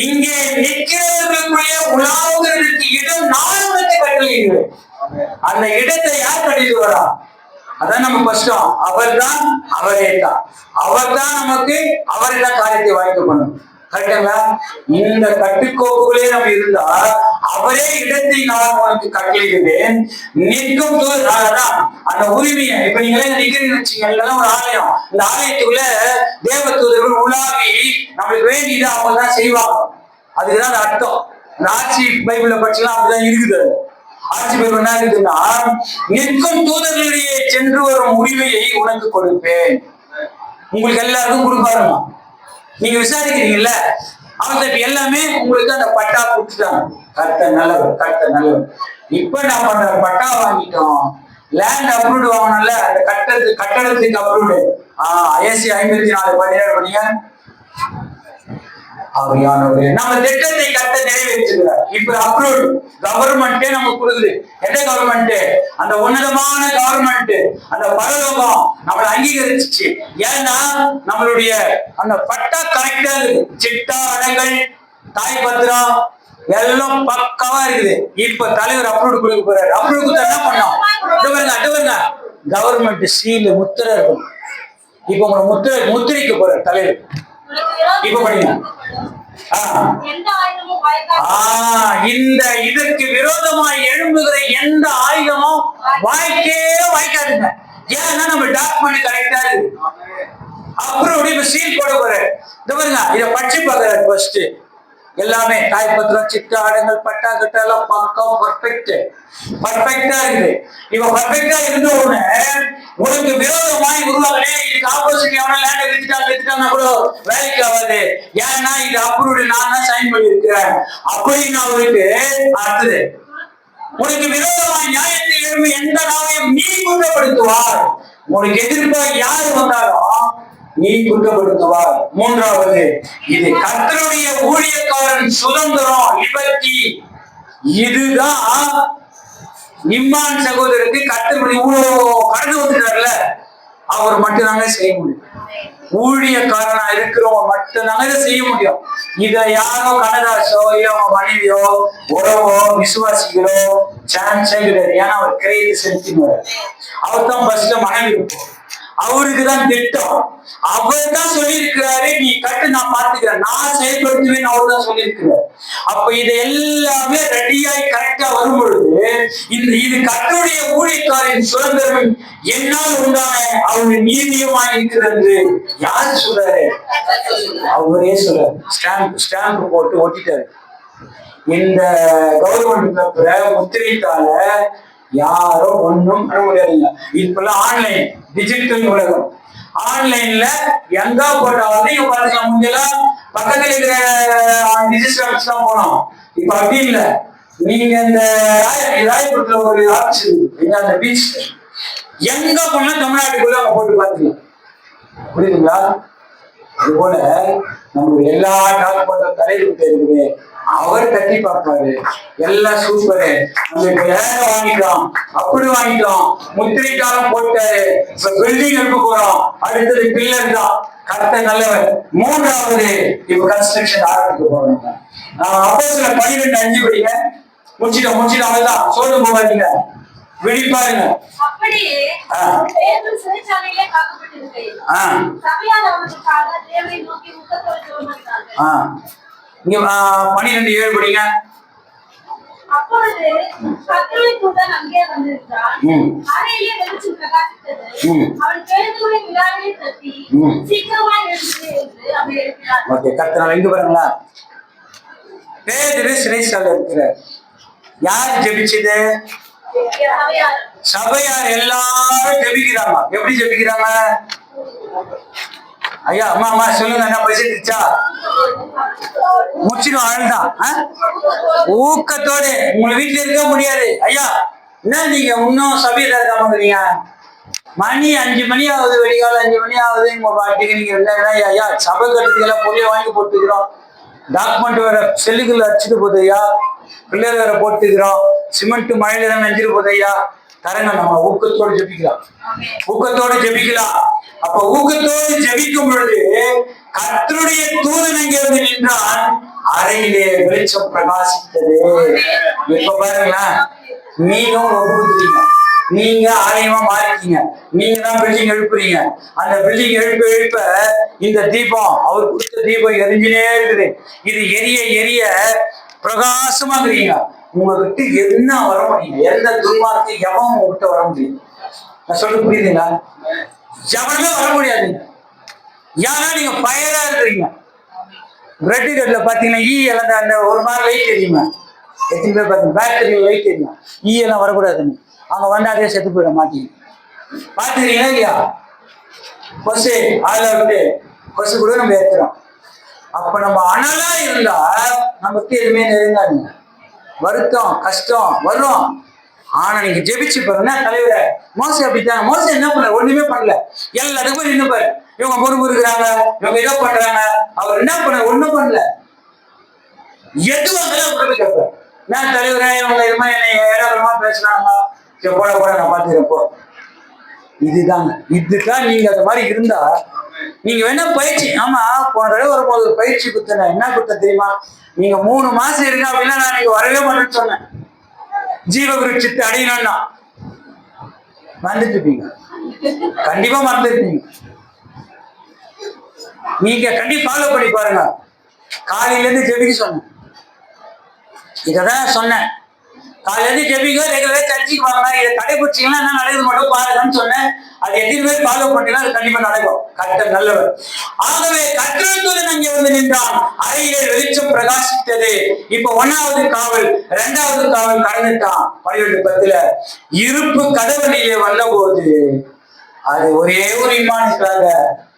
இங்கே நிற்கிறவர்களுக்குள்ளே உலாவுவதற்கு இடம் நான் உங்களுக்கு கட்டளையிடுவேன். அந்த இடத்தை யார் கட்டளையிடுவாரா? அதான் நம்ம கஷ்டம். அவர்தான், அவரே தான். அவர்தான் நமக்கு அவரிடம் காரியத்தை வாய்ப்பு பண்ணும். கரெக்டுங்களா? இந்த கட்டுக்கோப்புகளே நம்ம இருந்தா அவரே இடத்தை நான் உனக்கு கட்டளையிடுவேன். நிற்கும் அந்த உரிமையை இப்ப நீங்களே நிக்கிறீங்கன்னு வச்சுங்க, இதெல்லாம் ஒரு ஆலயம். இந்த ஆலயத்துக்குள்ள தேவ தூதர்கள் உலாவி நம்மளுக்கு வேண்டியது அவங்க தான் செய்வாங்க. அதுக்குதான் அந்த அர்த்தம். இந்த ஆட்சி பைபிள படிச்சுலாம் அப்படிதான் இருக்குது. ஆட்சி பைபிள் என்ன இருக்குதுன்னா, நிற்கும் தூதர்களிடையே சென்று வரும் உரிமையை உனக்கு கொடுப்பேன். உங்களுக்கு எல்லாருக்கும் கொடுப்பாருமா. நீங்க விசாரிக்கிறீங்கல்ல, அவங்க எல்லாமே உங்களுக்கு அந்த பட்டா கொடுத்துட்டாங்க. கர்த்தர் நல்லவர். இப்ப நான் பண்ற பட்டா வாங்கிட்டோம், லேண்ட் அப்ரூவ்டு வாங்கணும்ல, அந்த கட்டடத்துக்கு அப்ரூவ்டு. ஐஎஸ்சி 54:17 படிங்க. நம்ம திட்டத்தை கட்ட நிறைவேற்றுகிறார். இப்ப அப்ரூவ்டு கவர்மெண்டே நமக்கு கொடுக்குது. எந்த கவர்மெண்ட்? அந்த உன்னதமான கவர்மெண்ட், அந்த பரலோகம் நம்மளை அங்கீகரிச்சு. ஏன்னா நம்மளுடைய அந்த பட்டா கரெக்டா இருக்கு. சிட்டா அடைகள், தாய் பத்திரம் எல்லாம் பக்காவா இருக்குது. இப்ப தலைவர் அப்ரூவ்டு கொடுக்க போறாரு. அப்ரூவ் கொடுத்தா என்ன பண்ணோம்? கவர்மெண்ட் சீல் முத்திரை இருக்கும். இப்ப உங்களை முத்திரைக்கு போறாரு தலைவர். இப்ப படிங்க. இந்த இதற்கு விரோதமாய் எழும்புகிற எந்த ஆயுதமும் வாய்க்காதுங்க. ஏன்னா நம்ம டாக்குமெண்ட் கரெக்டா இருக்கு. அப்புறம் இப்ப சீல் போட போற. இத படிச்சு பாக்குறாரு. ஃபர்ஸ்ட் எல்லாமே தாய்ப்பத்திரம், சிட்டு, ஆடுங்கள், பட்டா கட்டா எல்லாம் பக்கம் பர்ஃபெக்டா இருக்குது. இப்ப பர்ஃபெக்டா இருந்த உடனே உனக்கு விரோதமாய் உருவாகலே, இதுக்கு ஆப்போசிட் எவனா லேண்டை வித்துட்டாங்கன்னா கூட வேலைக்கு ஆகாது. ஏன்னா இது அப்ரூவ்டு, நான் தான் சைன் பண்ணிருக்கிறேன் அப்படின்னு அவருக்கு அடுத்தது. உனக்கு விரோதமாய் நியாயத்தில் எழும்பி எந்த நாளையும் நீ குற்றப்படுத்துவார். உனக்கு எதிர்ப்பாக யாரு வந்தாலும் நீ குற்றப்படுத்துவார். மூன்றாவது, இது கர்த்தருடைய ஊழியக்காரன் சுதந்திரம், லிபர்ட்டி. இதுதான் நிம்மான் சகோதரருக்கு கர்த்தர் இவ்வளோ கடந்து வந்துட்டார்ல, அவர் மட்டும்தாங்க செய்ய முடியும். ஊழியக்காரனா இருக்கிறவங்க மட்டும்தாங்க இதை செய்ய முடியும். இதை யாரோ கண்ணதாசோ இல்ல அவங்க மனைவியோ உறவோ விசுவாசிகளோ சான்ஸே கிடையாது. ஏன்னா அவர் கிரையை செலுத்தினார். அவர் தான் ஃபர்ஸ்ட் மனைவி இருப்போம், அவருக்கு தான் திட்டம். அவர் தான் சொல்லியிருக்கிறாரு, நீ கட்டு நான் பார்த்துக்கிறேன், நான் செயல்படுத்துவேன் அவர் தான் சொல்லியிருக்கிறார். அப்ப இது எல்லாமே ரெடியாய் கரெக்டா வரும் பொழுது இது கர்த்தருடைய ஊழியக்காரின் சுதந்திரம் என்னால் உண்டான அவருடைய நீதியமாய் இருக்கிறது. யாரு சொல்றாரு? அவரே சொல்றாரு. ஸ்டாம்ப் போட்டு ஒட்டிட்டாரு. இந்த கவர்மெண்ட் பேப்பரை முத்திரைத்தால யாரும் ஒன்றும் பண்ண முடியாதுங்க. இப்பெல்லாம் ஆன்லைன் டிஜிட்டல் உலகம். ஆன்லைன்ல எங்க போட்டாலும் நீங்க பாத்துக்கலாம். முன்னெல்லாம் பக்கத்துல இருக்கிற டிஜிட்டல் ஆஃபீஸ் தான் போனோம். இப்ப அப்படி இல்ல. நீங்க இந்த ராயபுரத்துல ஒரு ஆஃபீஸ் இருக்கு, அந்த பீச் எங்க போனா தமிழ்நாட்டுக்குள்ள அவங்க போட்டு பாத்துக்கலாம். புரியுதுங்களா? அது போல நம்மளுடைய எல்லா டாக்குமெண்ட் தலைவர் இருக்குது, அவர் தட்டி பார்ப்பாரு. எல்லாம் சூப்பரு, வாங்கிட்டோம், அப்படி வாங்கிட்டோம், முத்திரைக்காலம் போட்டாரு, இப்ப பில்டிங் எடுக்க போறோம், அடுத்தது பில்லர் தான். கர்த்தர் நல்லவர். மூன்றாவது, இப்ப கன்ஸ்ட்ரக்ஷன் ஆரம்பிக்க போறோம். அப்போஸ்தலர் 12:5 படிங்க. முடிச்சிட்டோம் அவ்வளவுதான். சோர்ந்து போகாதீங்க, விழிப்பாருங்க. அப்படியே பேதுரு சிறைச்சாலையிலே காக்கப்பட்டிருக்கையில் சபையார் அவனுக்காக தேவனை நோக்கி முத்தத்தோடு ஜெபம் பண்ணினார்கள். இங்க 12:7 படிங்க. அப்பொழுது கர்த்தரின் தூதன் அங்கே வந்திருந்தார். அறையிலே வெளிச்சம் பிரகாசித்தது. அவன் பேதுருவை விழாவிலே தட்டி, சீக்கிரமாய் எழுந்து என்று அவனை எழுப்பினார். ஓகே, கர்த்தர் எங்க பாருங்களா? பேதுரு சிறைச்சாலையில் இருக்கிறார். யார் ஜெபிச்சது? சபையார் எல்லாரும் ஜெபிக்கிறாங்க. எப்படி ஜெபிக்கிறாங்க? ஐயா அம்மா சொல்லுங்க, என்ன பசிச்சா? முடிச்சிடும் அழுதான். ஊக்கத்தோடு உங்க வீட்டுல இருக்க முடியாது. ஐயா என்ன நீங்க இன்னும் சபையில இருக்காமங்கிறீங்க? மணி 5 மணி ஆகுது, வெடிகாலம் 5 மணி ஆகுது. உங்க பாட்டுக்கு நீங்க என்ன ஐயா சபை கட்டுறதுக்கெல்லாம் பொருளை வாங்கி போட்டுக்கிறோம், டாக்குமெண்ட் வேற செல்லுக்குள்ள அடிச்சுட்டு போகுது ஐயா, பிள்ளைகள் வேற போட்டுக்கிறோம், சிமெண்ட் மழையில தான் நெஞ்சிட்டு போகுது ஐயா. தரங்க, நம்ம ஊக்கத்தோடு ஜெபிக்கலாம், ஊக்கத்தோடு ஜெபிக்கலாம். அப்ப ஊக்கத்தோடு ஜெபிக்கும் பொழுது கர்த்தருடைய தூதன் அங்கே வந்து நின்றான். அறையிலே வெளிச்சம் பிரகாசித்தது. இப்ப பாருங்களேன், நீங்க ஒப்புக்கிறீங்க, நீங்க ஆலயமா மாறிட்டீங்க, நீங்க தான் பில்டிங் எழுப்புறீங்க. அந்த பில்டிங் எழுப்ப இந்த தீபம், அவர் கொடுத்த தீபம் எரிஞ்சினே இருக்குது. இது எரிய எரிய பிரகாசமாக்குறீங்க. உங்ககிட்ட என்ன வர முடியும்? எந்த துன்மார்க்கு எவன் உங்ககிட்ட வர முடியும்? நான் சொல்ல புரியுதுங்களா? எவனுமே வர முடியாதுங்க. ஏன்னா நீங்க பயரா இருக்கிறீங்க. ரெட் கட்ல பாத்தீங்கன்னா ஈ எல்லாம் அந்த ஒரு மாதிரி லைட் எரியுமா? எத்தனை பேர் பார்த்தீங்க? பேட்டரி லைட் எரியும். ஈ எல்லாம் வரக்கூடாதுன்னு அங்க வந்து அதே செத்து போயிட மாட்டீங்க. பாத்துக்கிறீங்களா இல்லையா? கொசு அதுல விட்டு கொசு கூட நம்ம ஏத்துறோம். அப்ப நம்ம அனலா இருந்தா நமக்கு எதுவுமே நெருங்காதுங்க. வருத்தம் கஷ்டம் வரும். ஆனா நீங்க ஜெபிச்சு பாருங்க. தலைவரை மோசை அப்படித்தாங்க. மோசை என்ன பண்ண? ஒண்ணுமே பண்ணல. எல்லாத்துக்கும் நின்று பாரு, இவங்க பொறுப்பு இருக்கிறாங்க, இவங்க ஏதோ பண்றாங்க. அவர் என்ன பண்ண? ஒண்ணும் பண்ணல. எது வந்தாலும் அப்படி கேட்பார். நான் தலைவரே இவங்க இது மாதிரி என்னை ஏடாபரமா பேசுறாங்க, போட நான் பாத்துக்கிறப்போ. இதுதாங்க. இதுதான் நீங்க அந்த மாதிரி இருந்தா நீங்க வேணா பயிற்சி. ஆமா, போன தடவை வரும்போது ஒரு பயிற்சி குத்தன. என்ன குத்த தெரியுமா? நீங்க 3 மாசம் இருக்க அப்படின்னா நான் நீங்க வரவே மாட்டேன்னு சொன்னேன். ஜீவகுருட்சத்தை அடையணும்னா மறந்துட்டு இருப்பீங்க, கண்டிப்பா மறந்துருப்பீங்க. நீங்க கண்டிப்பா ஃபாலோ பண்ணி பாருங்க. காலையில இருந்து ஜெபிக்க சொன்னேன், இததான் சொன்னேன். காலையில இருந்து ஜெபிக்க, ரெகுலரா சர்ச்சுக்கு வாங்க, இதை கடைபிடிச்சீங்கன்னா என்ன நடக்குது மட்டும் பாருங்கன்னு சொன்னேன். அது எத்தனை பேர் ஃபாலோ பண்ணீங்கன்னா அது கண்டிப்பா நடக்கும். கர்த்தர் நல்லவர். ஆகவே கர்த்தர் அங்கே வந்து நின்றான். அறையிலே வெளிச்சம் பிரகாசித்தது. இப்ப 1வது காவல் 2வது காவல் கடந்துட்டான். 12:10 இருப்பு கதவணியிலே வந்த போது அது ஒரே ஒரு இம்மானுக்காக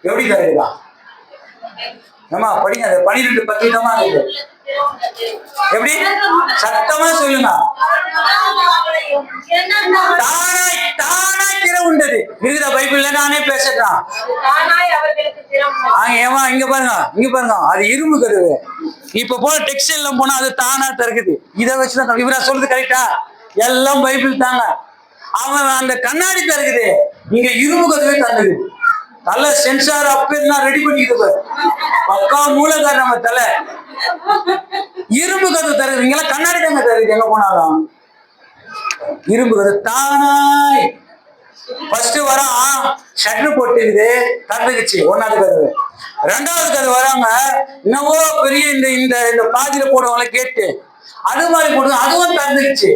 எப்படி தருகிறான்? ஏமா படிங்க, அது 12:10 தான் இருக்கு. எப்படி சத்தமா சொல்லுங்க. தானாய் தானாய் திற உண்டது இருக்குதா பைபிள்ல? நானே பேசுறான். ஏமா இங்க பாருங்க, இங்க பாருங்க, அது இரும்பு கதவு. இப்ப போல டெக்ஸ்டைல்ல போனா அது தானா திறக்குது. இதை வச்சுதான் இவரா சொல்றது கரெக்டா? எல்லாம் பைபிள் தாங்க. அவன் அந்த கண்ணாடி திறக்குது, இங்க இரும்பு கதவே தந்தது. தலை சென்சார் அப்ப ரெடி பண்ணிக்கிட்டு பக்கா மூலக்கார நம்ம தலை. இரும்பு கதவு தருது, இங்கெல்லாம் கண்ணாடி தாங்க தருது. எங்க போனாலும் இரும்பு கதவு தானாய். ஃபர்ஸ்ட் வரான், ஷட்டர் போட்டுக்குது, திறந்துக்குச்சு 1வது கதவு. 2வது கதவு வராங்க, என்னவோ பெரிய இந்த இந்த பாதியில போடுவாங்கள கேட்டு, அது மாதிரி போடுது, அதுவும் திறந்துக்குச்சு.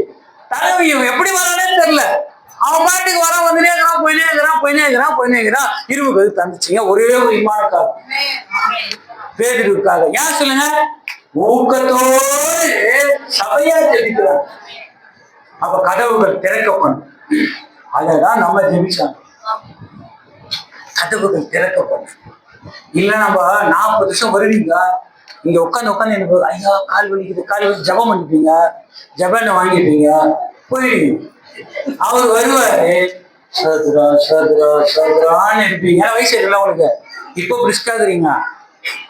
தலைவி எப்படி வரானே தெரியல. அவன் பாட்டுக்கு வர வந்துனே இருக்கிறான், போயினே இருக்கிறான். இரும்பு கதவு தந்துச்சுங்க. ஒரே ஒரு இம்மானுக்காக, பேதுருவுக்காக. ஏன் சொல்லுங்க? ஊக்கத்தோடு சபையா ஜெபிக்கிறார். அப்ப கதவுகள் திறக்கப்படும். அததான் நம்ம ஜெபிச்சாங்க. கதவுகள் திறக்கப்படும். இல்ல நம்ம 40 வருஷம் வருவீங்க, இங்க உட்காந்து எனக்கு ஐயா கால் வலிக்குது ஜபம் பண்ணிப்பீங்க, ஜபனை வாங்கிப்பீங்க, போயிடுவீங்க. அவர் வருவாரு, சோத்ரா சோத்ரா சோத்ரான்னு இருப்பீங்க. வயசு இருக்குல்ல உங்களுக்கு, இப்போ பிரிஸ்காக்குறீங்க.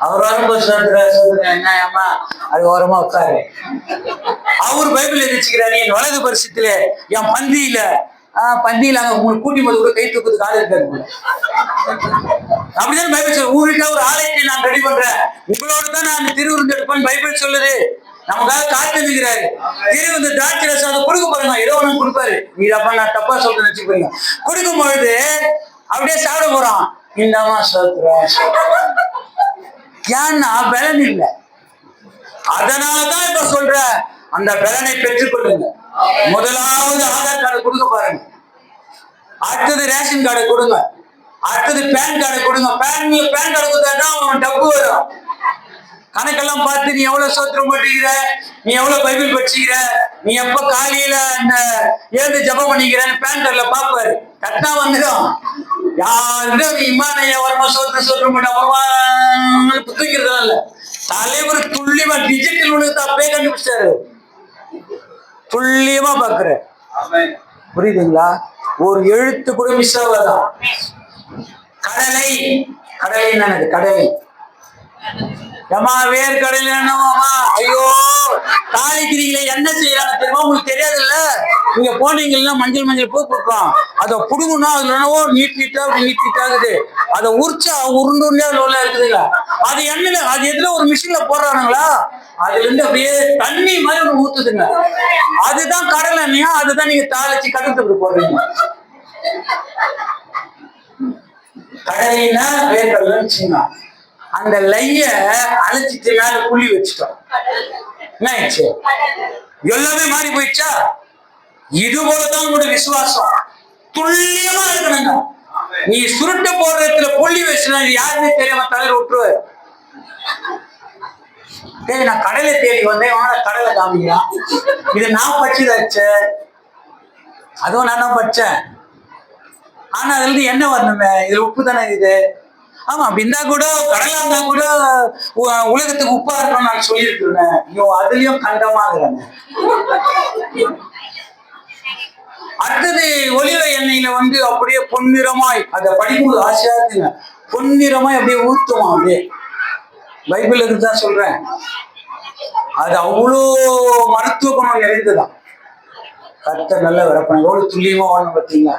அவர் வரும்போது சோத்ரா சோத்ரா என்ன ஏமா அது ஓரமா உட்காரு. அவர் பைபிள் எதிர்ச்சுக்கிறாரு. என் வலது பரிசத்துல என் பந்தியில அங்க உங்களுக்கு கூட்டி போது கூட கை தூக்குறதுக்கு ஆள் இருக்காரு. அப்படிதான் பைபிள் சொல்ல. உங்களுக்கு ஒரு ஆலயத்தை நான் ரெடி பண்றேன், உங்களோட தான் நான் திருவிருந்து எடுப்பேன் பைபிள் சொல்லுது. நமக்காக காத்து நிற்கிறாரு. திருவிருந்து திராட்சை ரசம் அதை கொடுக்க பாருங்க, ஏதோ ஒண்ணு கொடுப்பாரு. நீ அப்பா நான் தப்பா சொல்றேன்னு வச்சுக்கோங்க. கொடுக்கும் பொழுது அப்படியே சாப்பிட போறான். இந்தமா சோத்ரா ஏன்னா பலன் இல்லை. அதனாலதான் இப்ப சொல்ற, அந்த பலனை பெற்றுக் கொள்ளுங்க. முதலாவது ஆதார் கார்டு கொடுக்க பாருங்க, அடுத்தது ரேஷன் கார்டு கொடுங்க, அடுத்தது பேன் கார்டு கொடுங்க. பேன் கார்டு கொடுத்தா அவன் டப்பு வரும். கணக்கெல்லாம் பார்த்து நீ எவ்வளவு சோத்திரம் போட்டுக்கிற, நீ எவ்வளவு பைபிள் படிச்சுக்கிற, நீ எப்ப காலையில அந்த ஏந்து ஜபம் பண்ணிக்கிறேன்னு பேன் கார்டுல பாப்பாரு. கரெக்டா வந்துடும். யாரும் இம்மானையா வரமா சோத்திரம் போட்டு அப்புறமா புத்திக்கிறதா இல்ல. தலைவர் துல்லியமா டிஜிட்டல் உலகத்தை அப்பயே கண்டுபிடிச்சாரு. துல்லியமா பாக்குற, புரியுதுங்களா? ஒரு எழுத்து கூட மிஸ் ஆகாதான். கடலை என்னது? கடலை ஏமா வேர்க்கடலை என்னவாமா? ஐயோ தாளிக்கிறீங்களே, என்ன செய்யறாங்க தெரியுமா? உங்களுக்கு தெரியாது இல்ல. நீங்க போனீங்கன்னா மஞ்சள் பூ கொடுக்கும், அதை புடுங்கணும். அதுல என்னவோ நீட்டாகுது. அதை உரிச்சா உருண்டுண்டே லோல இருக்குதுங்க. அது எண்ணெயில அது எதுல ஒரு மிஷின்ல போடுறானுங்களா, அதுல இருந்து அப்படியே தண்ணி மாதிரி ஒண்ணு ஊத்துதுங்க. அதுதான் கடலை எண்ணெயா, அதுதான் நீங்க தாளிச்சு கடுத்துட்டு போடுறீங்க. கடலைன்னா வேர்க்கடலைன்னு சொன்னா, அந்த லைய அழைச்சிட்டு மேல புள்ளி வச்சுட்டோம். என்ன ஆயிடுச்சு? எல்லாமே மாறி போயிடுச்சா? இது போலதான் உங்களோட விசுவாசம். துல்லியமா இருக்கணுங்க. நீ சுருட்ட போடுற இடத்துல புள்ளி வச்சுனா இது யாருமே தெரியாம தலைவர் விட்டுருவாரு. நான் கடலை தேடி வந்தேன், கடலை காமிக்கிறான். இது நான் படிச்சுதாச்சு, அதுவும் நான் தான் படிச்சேன். ஆனா அதுல இருந்து என்ன வரணுமே, இதுல உப்பு தானே இது. ஆமா, அப்படின்னா கூட கடலா இருந்தா கூட உலகத்துக்கு உப்பா இருக்கணும்னு நான் சொல்லியிருக்கிறேன். அதுலயும் கண்டமா இருக்கிறாங்க. அடுத்தது ஒலிவ எண்ணெயில அப்படியே பொன்னிறமாய், அதை படிக்கும்போது ஆசையா இருக்குங்க. பொன்னிறமாய் அப்படியே ஊத்துமா, அப்படியே பைபிள் இருக்குதான் சொல்றேன். அது அவ்வளோ மருத்துவ குணம் நிறைந்ததான். கர்த்தர் நல்ல வரப்பன எவ்வளவு துல்லியமா வாங்க பார்த்தீங்களா?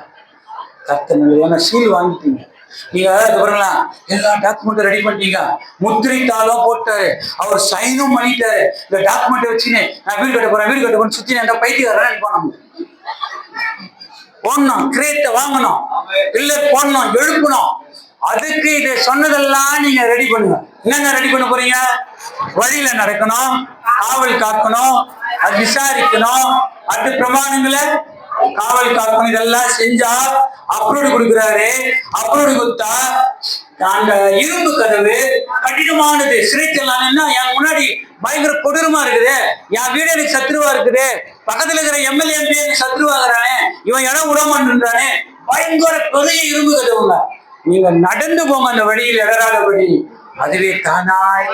கர்த்தர் நல்ல, ஏன்னா சீல் வாங்கிட்டீங்க நீங்க. எல்லா டாக்குமெண்ட்டும் ரெடி பண்ணிட்டீங்க, முத்திரைத்தாலும் போட்டாரு, அவர் சைனும் பண்ணிட்டாரு. இந்த டாக்குமெண்ட் வச்சுன்னு நான் வீடு கட்ட போறேன் சுத்தி என்ற பைத்தியக்காரன் போடணும், கிரேட்டை வாங்கணும், பில்லர் போடணும், எழுப்பணும். அதுக்கு இதை சொன்னதெல்லாம் நீங்க ரெடி பண்ணுங்க. என்னென்ன ரெடி பண்ண போறீங்க? வழியில நடக்கணும், காவல் காக்கணும், அது விசாரிக்கணும், அது பிரமாணங்களை காவல் காக்கணும். இதெல்லாம் செஞ்சா அப்ரூவ் கொடுக்குறாரு. அப்ரூவ் கொடுத்தா அந்த இரும்பு கதவு கடினமானது, சிறைச்சலானா என் முன்னாடி பயங்கர கொடூரமா இருக்குது, என் வீடு எனக்கு சத்ருவா இருக்குது, பக்கத்துல இருக்கிற எம்எல்ஏ எம்பி எனக்கு சத்ருவாகிறானே, இவன் இடம் விடமாட்டானே, பயங்கர பெரிய இரும்பு கதவுங்க. நீங்க நடந்து போங்க அந்த வழியில் இடராதபடி, அதுவே தானாய்,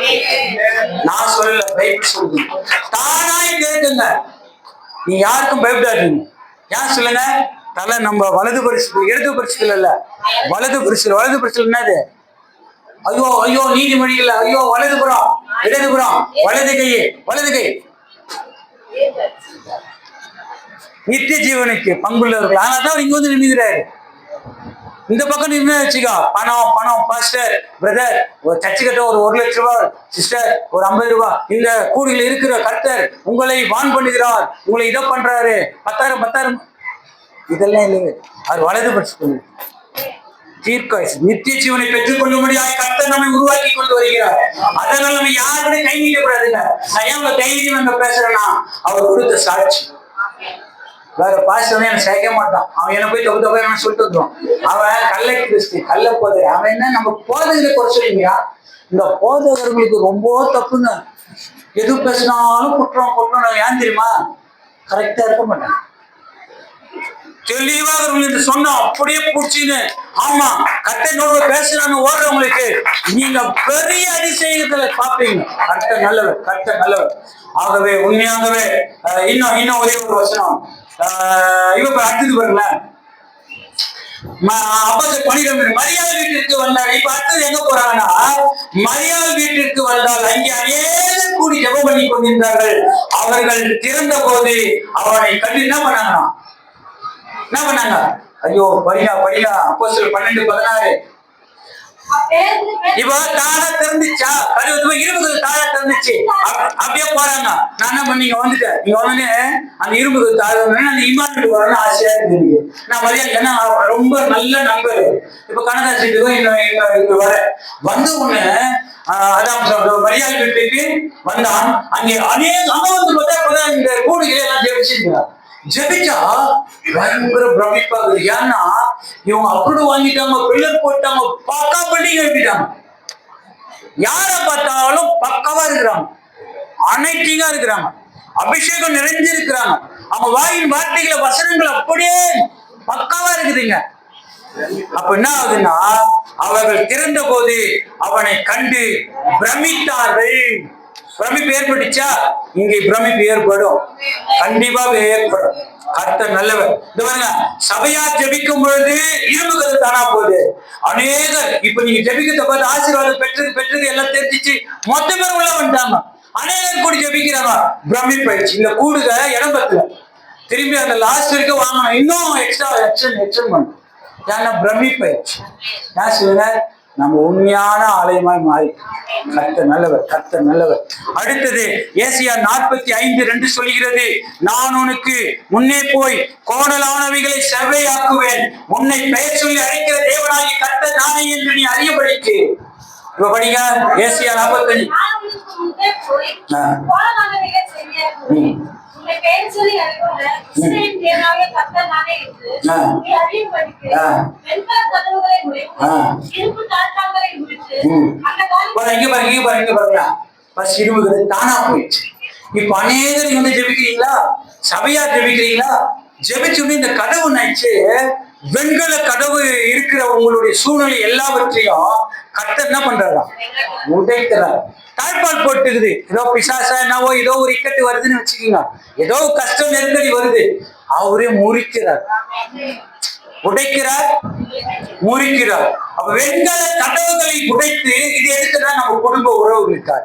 நான் சொல்லல பைபிள் சொல்லுங்க, தானாய் கேட்குங்க. நீ யாருக்கும் பயப்படாதீங்க. ஏன் சொல்லுங்க, தலை நம்ம வலது பரிசு இடது பரிசுல இல்ல, வலது பரிசு என்னது? ஐயோ ஐயோ நீதிமொழிகள், ஐயோ வலதுபுறம் இடதுபுறம், வலது கை நித்திய ஜீவனுக்கு பங்குள்ளவர்கள். அதனால்தான் இங்க வந்து நின்றுகிறாரு. இந்த பக்கம் நின்று வச்சுக்கோ, பணம் பாஸ்டர் பிரதர், ஒரு சர்ச்சு கட்ட ஒரு 1 லட்சம் ரூபாய், சிஸ்டர் ஒரு 50 ரூபாய், இந்த கூடியில் இருக்கிற கர்த்தர் உங்களை வான் பண்ணுகிறார், உங்களை இதை பண்றாரு, 10,000 இதெல்லாம் இல்லைங்க. அவர் வலது பட்சம் தீர்க்காய்ச்சி நித்திய ஜீவனை பெற்றுக் கொள்ளும்படியாக கர்த்தர் நம்மை உருவாக்கி கொண்டு வருகிறார். அதனால நம்ம யாருமே கை நீட்டக்கூடாதுங்க. நான் ஏன் கை நீட்டி அங்க பேசுறேன்னா, அவர் கொடுத்த சாட்சி. வேற பாஸ்டர் எனக்கு சேர்க்க மாட்டான், அவன் என்ன போய் தொகை சொல்லிட்டு வந்துடும். அவன் கள்ள கிறிஸ்து, கள்ள போதை. அவன் என்ன நம்ம போதைகளை குறை சொல்லுங்கயா? இந்த போதகர்களுக்கு ரொம்ப தப்புங்க. எது பேசினாலும் குற்றம். ஏன் தெரியுமா? கரெக்டா இருக்க மாட்டான். தெளிவாக சொன்ன அப்படியே பிடிச்சின்னு, ஆமா கர்த்தனோட பேசுறாங்க ஓடுறவங்களுக்கு நீங்க பெரிய அதிசயத்துல பாப்பீங்க. கர்த்தர் நல்லவர். ஆகவே உண்மையாகவே இன்னும் ஒரே ஒரு வசனம் இவ அடுத்தது பாருங்க. அப்போஸ்தலர் 12 மரியாள் வீட்டிற்கு வந்தாள். இப்ப அடுத்தது எங்க போறாங்கன்னா, மரியாள் வீட்டிற்கு வந்தால் அங்கே அநேகர் கூடி ஜெபம் பண்ணி கொண்டிருந்தார்கள். அவர்கள் திறந்த போது அவனை கண்டு என்ன பண்ணாங்க? ஐயோ படியா அப்போஸ்தலர் 12:16. இப்ப தானா திறந்துச்சா? இரும்பு தாழ திறந்துச்சு. அப்படியே போறாங்க. நான் என்ன பண்ணீங்க வந்துட்டேன். நீங்க வந்து அந்த இரும்பு தாழ அந்த இமானுக்கு வரணும்னு ஆசையா இருக்கு. நான் மரியாதை ஏன்னா ரொம்ப நல்ல நண்பர். இப்ப கனகாசிட்டுக்கும் இன்னும் வர வந்த உடனே அதான் மரியாதை வீட்டுக்கு வந்தான். அங்கே அங்க வந்து பார்த்தா இந்த கூடுகளை எல்லாம் ஜெபிச்சிருக்கிறார். ஜெபிச்சா பயங்கர பிரமிப்பாகுது. ஏன்னா இவங்க அப்படி வாங்கிட்டாங்க, பில்லர் போட்டாங்க, பக்கா பில்டிங் எழுப்பிட்டாங்க. யார பார்த்தாலும் பக்காவா இருக்கிறாங்க, அனைத்திங்கா இருக்கிறாங்க, அபிஷேகம் நிறைஞ்சிருக்கிறாங்க. அவங்க வாயின் வார்த்தைகளை வசனங்கள் அப்படியே பக்காவா இருக்குதுங்க. அப்ப என்ன ஆகுதுன்னா, அவர்கள் திறந்த போது அவனை கண்டு பிரமித்தார்கள். பிரமிப்பு ஏற்பட்டுச்சா? இங்கே பிரமிப்பு ஏற்படும், கண்டிப்பாக ஏற்படும். கர்த்தர் நல்லவர். இந்த பாருங்க, சபையா ஜெபிக்கும் பொழுது இரும்புகள் தானா போகுது. அநேகர் இப்ப நீங்க ஜெபிக்கிறத பார்த்து ஆசீர்வாதம் பெற்றது எல்லாம் தெரிஞ்சிச்சு, மொத்த பேர் உள்ள வந்துட்டாங்க. அநேகர் கூடி ஜெபிக்கிறாங்க. பிரமிப்பாயிடுச்சு. இந்த கூடுக இடம் பத்தல, திரும்பி அந்த லாஸ்ட் வரைக்கும் வாங்கணும், இன்னும் எக்ஸ்ட்ரா பண்ணும். ஏன்னா பிரமிப்பாயிடுச்சு. ஏன் சொல்லுங்க, நம்ம உண்மையான ஆலயமாய் மாறி. கர்த்தர் நல்லவர். அடுத்தது ஏசாயா 45:2 சொல்கிறது, நான் உனக்கு முன்னே போய் கோணலானவைகளை செவ்வையாக்குவேன், உன்னை பெயர் சொல்லி அழைக்கிற தேவனாகிய கர்த்தர் நானே என்று நீ அறியபடிக்கு. இப்ப படிங்க ஏசாயா 45. தானா போயிடுச்சு. இப்ப அநேகர் வந்து ஜெபிக்கிறீங்களா? சபையா ஜெபிக்கிறீங்களா? ஜெபிச்சு இந்த கதவு நினைச்சு வெண்கல கதவு இருக்கிற உங்களுடைய சூழ்நிலை எல்லாவற்றையும் கர்த்தர் என்ன பண்றாரா? உடைக்கிறார். தாழ்பால் போட்டுக்குது. ஏதோ பிசாசா என்னவோ ஏதோ ஒரு இக்கட்டு வருதுன்னு வச்சுக்கீங்க, ஏதோ கஷ்டம் நெருக்கடி வருது, அவரே முறிக்கிறார், உடைக்கிறார், முறிக்கிறார். அப்ப வெண்கல கதவுகளை உடைத்து இது எடுத்துதான் நம்ம குடும்ப உறவுகளுக்காக,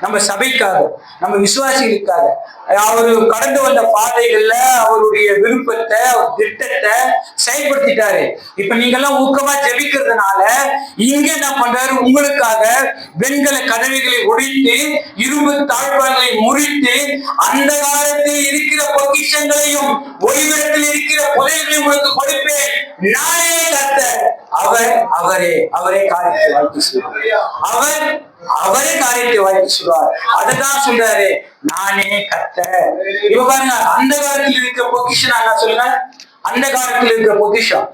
நம்ம சபைக்காக, நம்ம விசுவாசிகளுக்காக அவரு கடந்து வந்த பாதைகள்ல அவருடைய விருப்பத்தை திட்டத்தை செயல்படுத்திட்டாரு. இப்ப நீங்க எல்லாம் ஊக்கமா ஜெபிக்கிறதுனால இங்க என்ன பண்றாரு? உங்களுக்காக வெண்கல கதவுகளை உடைத்து இரும்பு தாழ்பால்களை முறித்து அந்த காலத்தில் இருக்கிற பொக்கிஷங்களையும் ஒளிவிடத்தில் இருக்கிற புதைகளையும் உங்களுக்கு கொடுப்பேன், நானே கர்த்தர். அவரே காரியத்தை வாழ்த்து சொல்வார். அவரே காரியத்தை வாழ்த்து சொல்வார். அதுதான் சொல்றாரு, நானே கர்த்தர். இப்ப பாருங்க, அந்த காலத்தில் இருக்கிற பொக்கிஷன் என்ன சொல்லுங்க? அந்த காலத்தில் இருக்கிற பொக்கிஷம்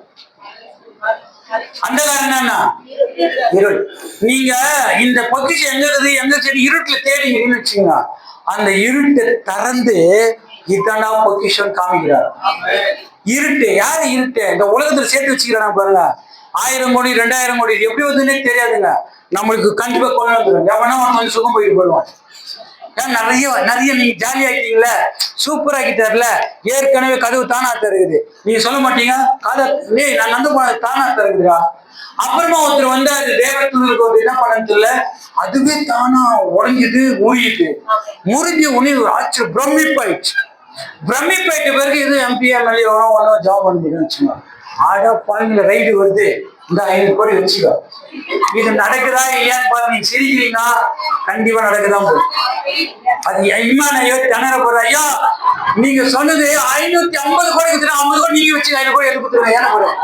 அந்தகாரம் என்னன்னா இருள். நீங்க இந்த பொக்கிஷம் எங்க இருக்குது எங்க சரி இருட்டுல தேடிங்கன்னு வச்சுங்க, அந்த இருட்டை திறந்து இதாண்டா பொக்கிஷம் காமிக்கிறார். இருட்டு யாரு இருட்டு? இந்த உலகத்துல சேர்த்து வச்சுக்கிறான் பாருங்க. 1000 கோடி 2000 கோடி எப்படி வந்துன்னே தெரியாதுங்க. நம்மளுக்கு கண்டிப்பா கொண்டு வந்துடும். எவனா வந்து சுகம் போயிட்டு போயிடுவான். நிறைய நிறைய நீங்க ஜாலி ஆகிட்டீங்களா, சூப்பர் ஆக்கிட்டார்ல, ஏற்கனவே கதவு தானா தருகுது. நீங்க சொல்ல மாட்டீங்க கதை நான் நந்து போன தானா தருகுதுடா. அப்புறமா ஒருத்தர் வந்தாரு தேவத்தூருக்கு ஒரு என்ன பண்ணல, அதுவே தானா உடஞ்சிட்டு முறியிட்டு முறிஞ்சு உணவு ஆச்சு. பிரமிப்பாயிட்டு பிறகு இது எம்பி ஒன்றும் ஜாப் பண்ணி வச்சுக்கோ. ஆடா பாருங்கள ரைடு வருது, இந்த 500 கோடி வச்சுக்கோ. இது நடக்குதா இல்லையான்னு பாருங்க. நீங்க சிரிக்கிறீங்கன்னா கண்டிப்பா நடக்குதான் போகும். அது இம்மானையோ திணற போற, ஐயா நீங்க சொன்னது 550 கோடி கொடுத்துருங்க, 50 கோடி நீங்க வச்சு 500 கோடி எடுத்து கொடுத்துருங்க ஏன்னா போறேன்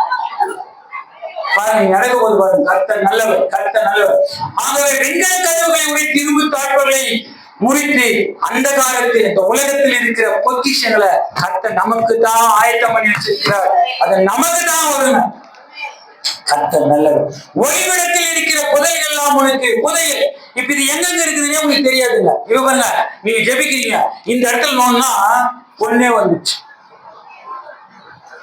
பாருங்க நடக்க போது பாருங்க. கர்த்தர் நல்லவர், கர்த்தர் நல்லவர். ஆகவே வெண்கல கதவுகளை உடைய திரும்பு தாட்களை முறித்து அந்த காலத்தில் இந்த உலகத்தில் இருக்கிற பொக்கிஷங்களை கர்த்தர் நமக்கு தான் ஆயத்தம் பண்ணி வச்சிருக்கிறார். அது நமக்கு தான் வரணும். கர்த்தர் நல்லவர். ஒளிவிடத்தில் இருக்கிற புதையல் எல்லாம் உனக்கு புதையல். இப்ப இது எங்கெங்க இருக்குதுன்னே உங்களுக்கு தெரியாதுங்க. இவங்க நீங்க ஜெபிக்கிறீங்க, இந்த இடத்துல நோன்னா பொண்ணே வந்துச்சு.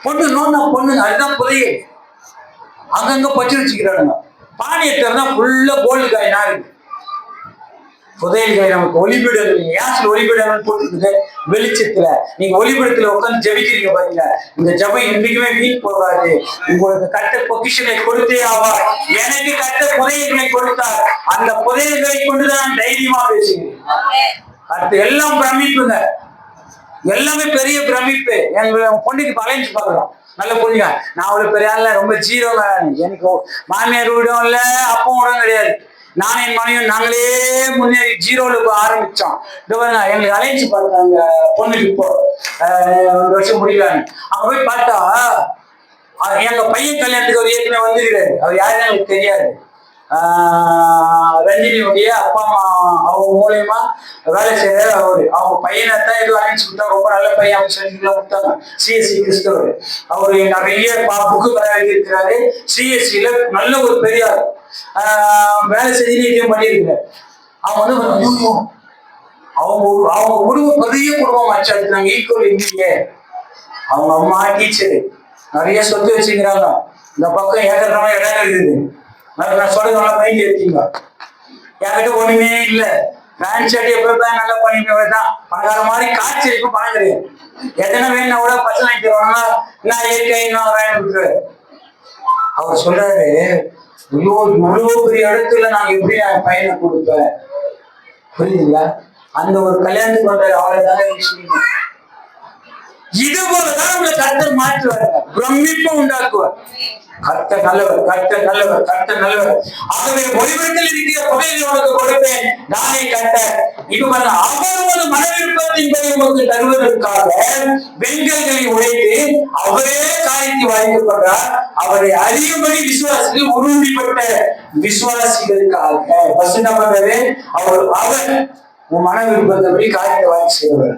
பொண்ணு நோன்னா பொண்ணு, அதுதான் புதையல். அங்கங்க பச்சு வச்சுக்கிறாங்க. பாணியத்தை ஃபுல்லா கோல்டு காயினா இருக்கு. புதையல் காய் நமக்கு ஒளிபீடம். ஏன் ஒளிபீடம் போட்டுருக்குது? வெளிச்சத்துல நீங்க ஒளிபீடத்துல உட்காந்து ஜெபிக்கிறீங்க பாருங்க. இந்த ஜெபம் என்றைக்குமே வீண் போகாது. உங்களுக்கு கட்ட பொக்கிஷங்களை கொடுத்தே ஆவா. எனக்கு கட்ட புதையல்களை கொடுத்தார். அந்த புதையல்களை கொண்டுதான் தைரியமா பேசுகிறேன். அடுத்து எல்லாம் பிரமிப்புங்க, எல்லாமே பெரிய பிரமிப்பு. எங்க பொண்ணுக்கு அலைஞ்சு பாக்குறோம். நல்ல புரியுங்க. நான் அவ்வளவு பெரிய ஆள்ல, ரொம்ப ஜீரோங்க. எனக்கு மாமியார் வீடும் இல்ல, அப்பவும் விடம் கிடையாது. நானும் என் மனைவியும் நாங்களே முன்னேறி ஜீரோல ஆரம்பிச்சோம். எங்களுக்கு அலைஞ்சு பார்த்தாங்க பொண்ணுக்கு. இப்போ 2 வருஷம் முடியலான்னு அங்க போய் பார்த்தா எங்க பையன் கல்யாணத்துக்கு ஒரு ஏற்கனவே வந்துருக்காரு. அவர் யாருன்னு எனக்கு தெரியாது. ரஞ்சினியுடைய அப்பா அம்மா அவங்க மூலியமா வேலை செய்யறாரு. அவரு அவங்க பையனை தான் எதுவும் அழைச்சு கொடுத்தா, ரொம்ப நல்ல பையன். அவங்க செஞ்சுலாம் கொடுத்தாங்க. சிஎஸ்சி கிறிஸ்தவர். அவரு நிறைய புக்கு இருக்கிறாரு. சிஎஸ்சியில நல்ல ஒரு பெரியார் வேலை செஞ்சு இதையும் பண்ணியிருக்கிறார். அவங்க வந்து அவங்க குடும்பம் பெரிய குடும்பம் ஆச்சு. அதுக்கு நாங்க ஈக்குவல் இல்லையே. அவங்க அம்மா டீச்சரு, நிறைய சொத்து வச்சுக்கிறாங்க. இந்த பக்கம் ஏக்கரமா இடம் இருக்குது. நான் சொல்றது நல்லா மைண்ட் எடுத்தீங்க. என்கிட்ட ஒண்ணுமே இல்லை. பேண்ட் ஷர்ட் எப்பதான் நல்லா பண்ணிதான் பணக்கார மாதிரி காய்ச்சி இருக்கும். பணம் கிடையாது. எதனா வேணும்னா கூட பசங்க வாங்கிக்கிறோம்னா நான் இயற்கை விட்டுருவாரு. அவர் சொல்றாரு, இவ்வளவு பெரிய இடத்துல நான் எப்படி என் பையனை கொடுப்பேன்? புரியுதுங்களா? அந்த ஒரு கல்யாணத்துக்கு வந்தாரு. அவரை தானே விஷயம். இது போலதான் உங்களை கர்த்தர் மாற்றுவார், பிரமிப்பை உண்டாக்குவார். கர்த்தர் நல்லவர், கர்த்தர் நல்லவர், கர்த்தர் நல்லவர். ஆகவே ஒளிவெளியில் இருக்கிற புதையலை உனக்கு கொடுப்பேன், நானே கர்த்தர். இப்ப அவர் ஒரு மனவிருப்பத்தின்படி உமக்கு தருவதற்காக வெண்கல்களை உடைத்து அவரே காரியத்தை வாய்க்கப்படுறார். அவரை அறியும்படி விசுவாசிகள் உறுதிப்பட்ட விசுவாசிகளுக்காக அவர் உன் மன விருப்பத்தபடி காரியத்தை வாங்கி செய்வார்.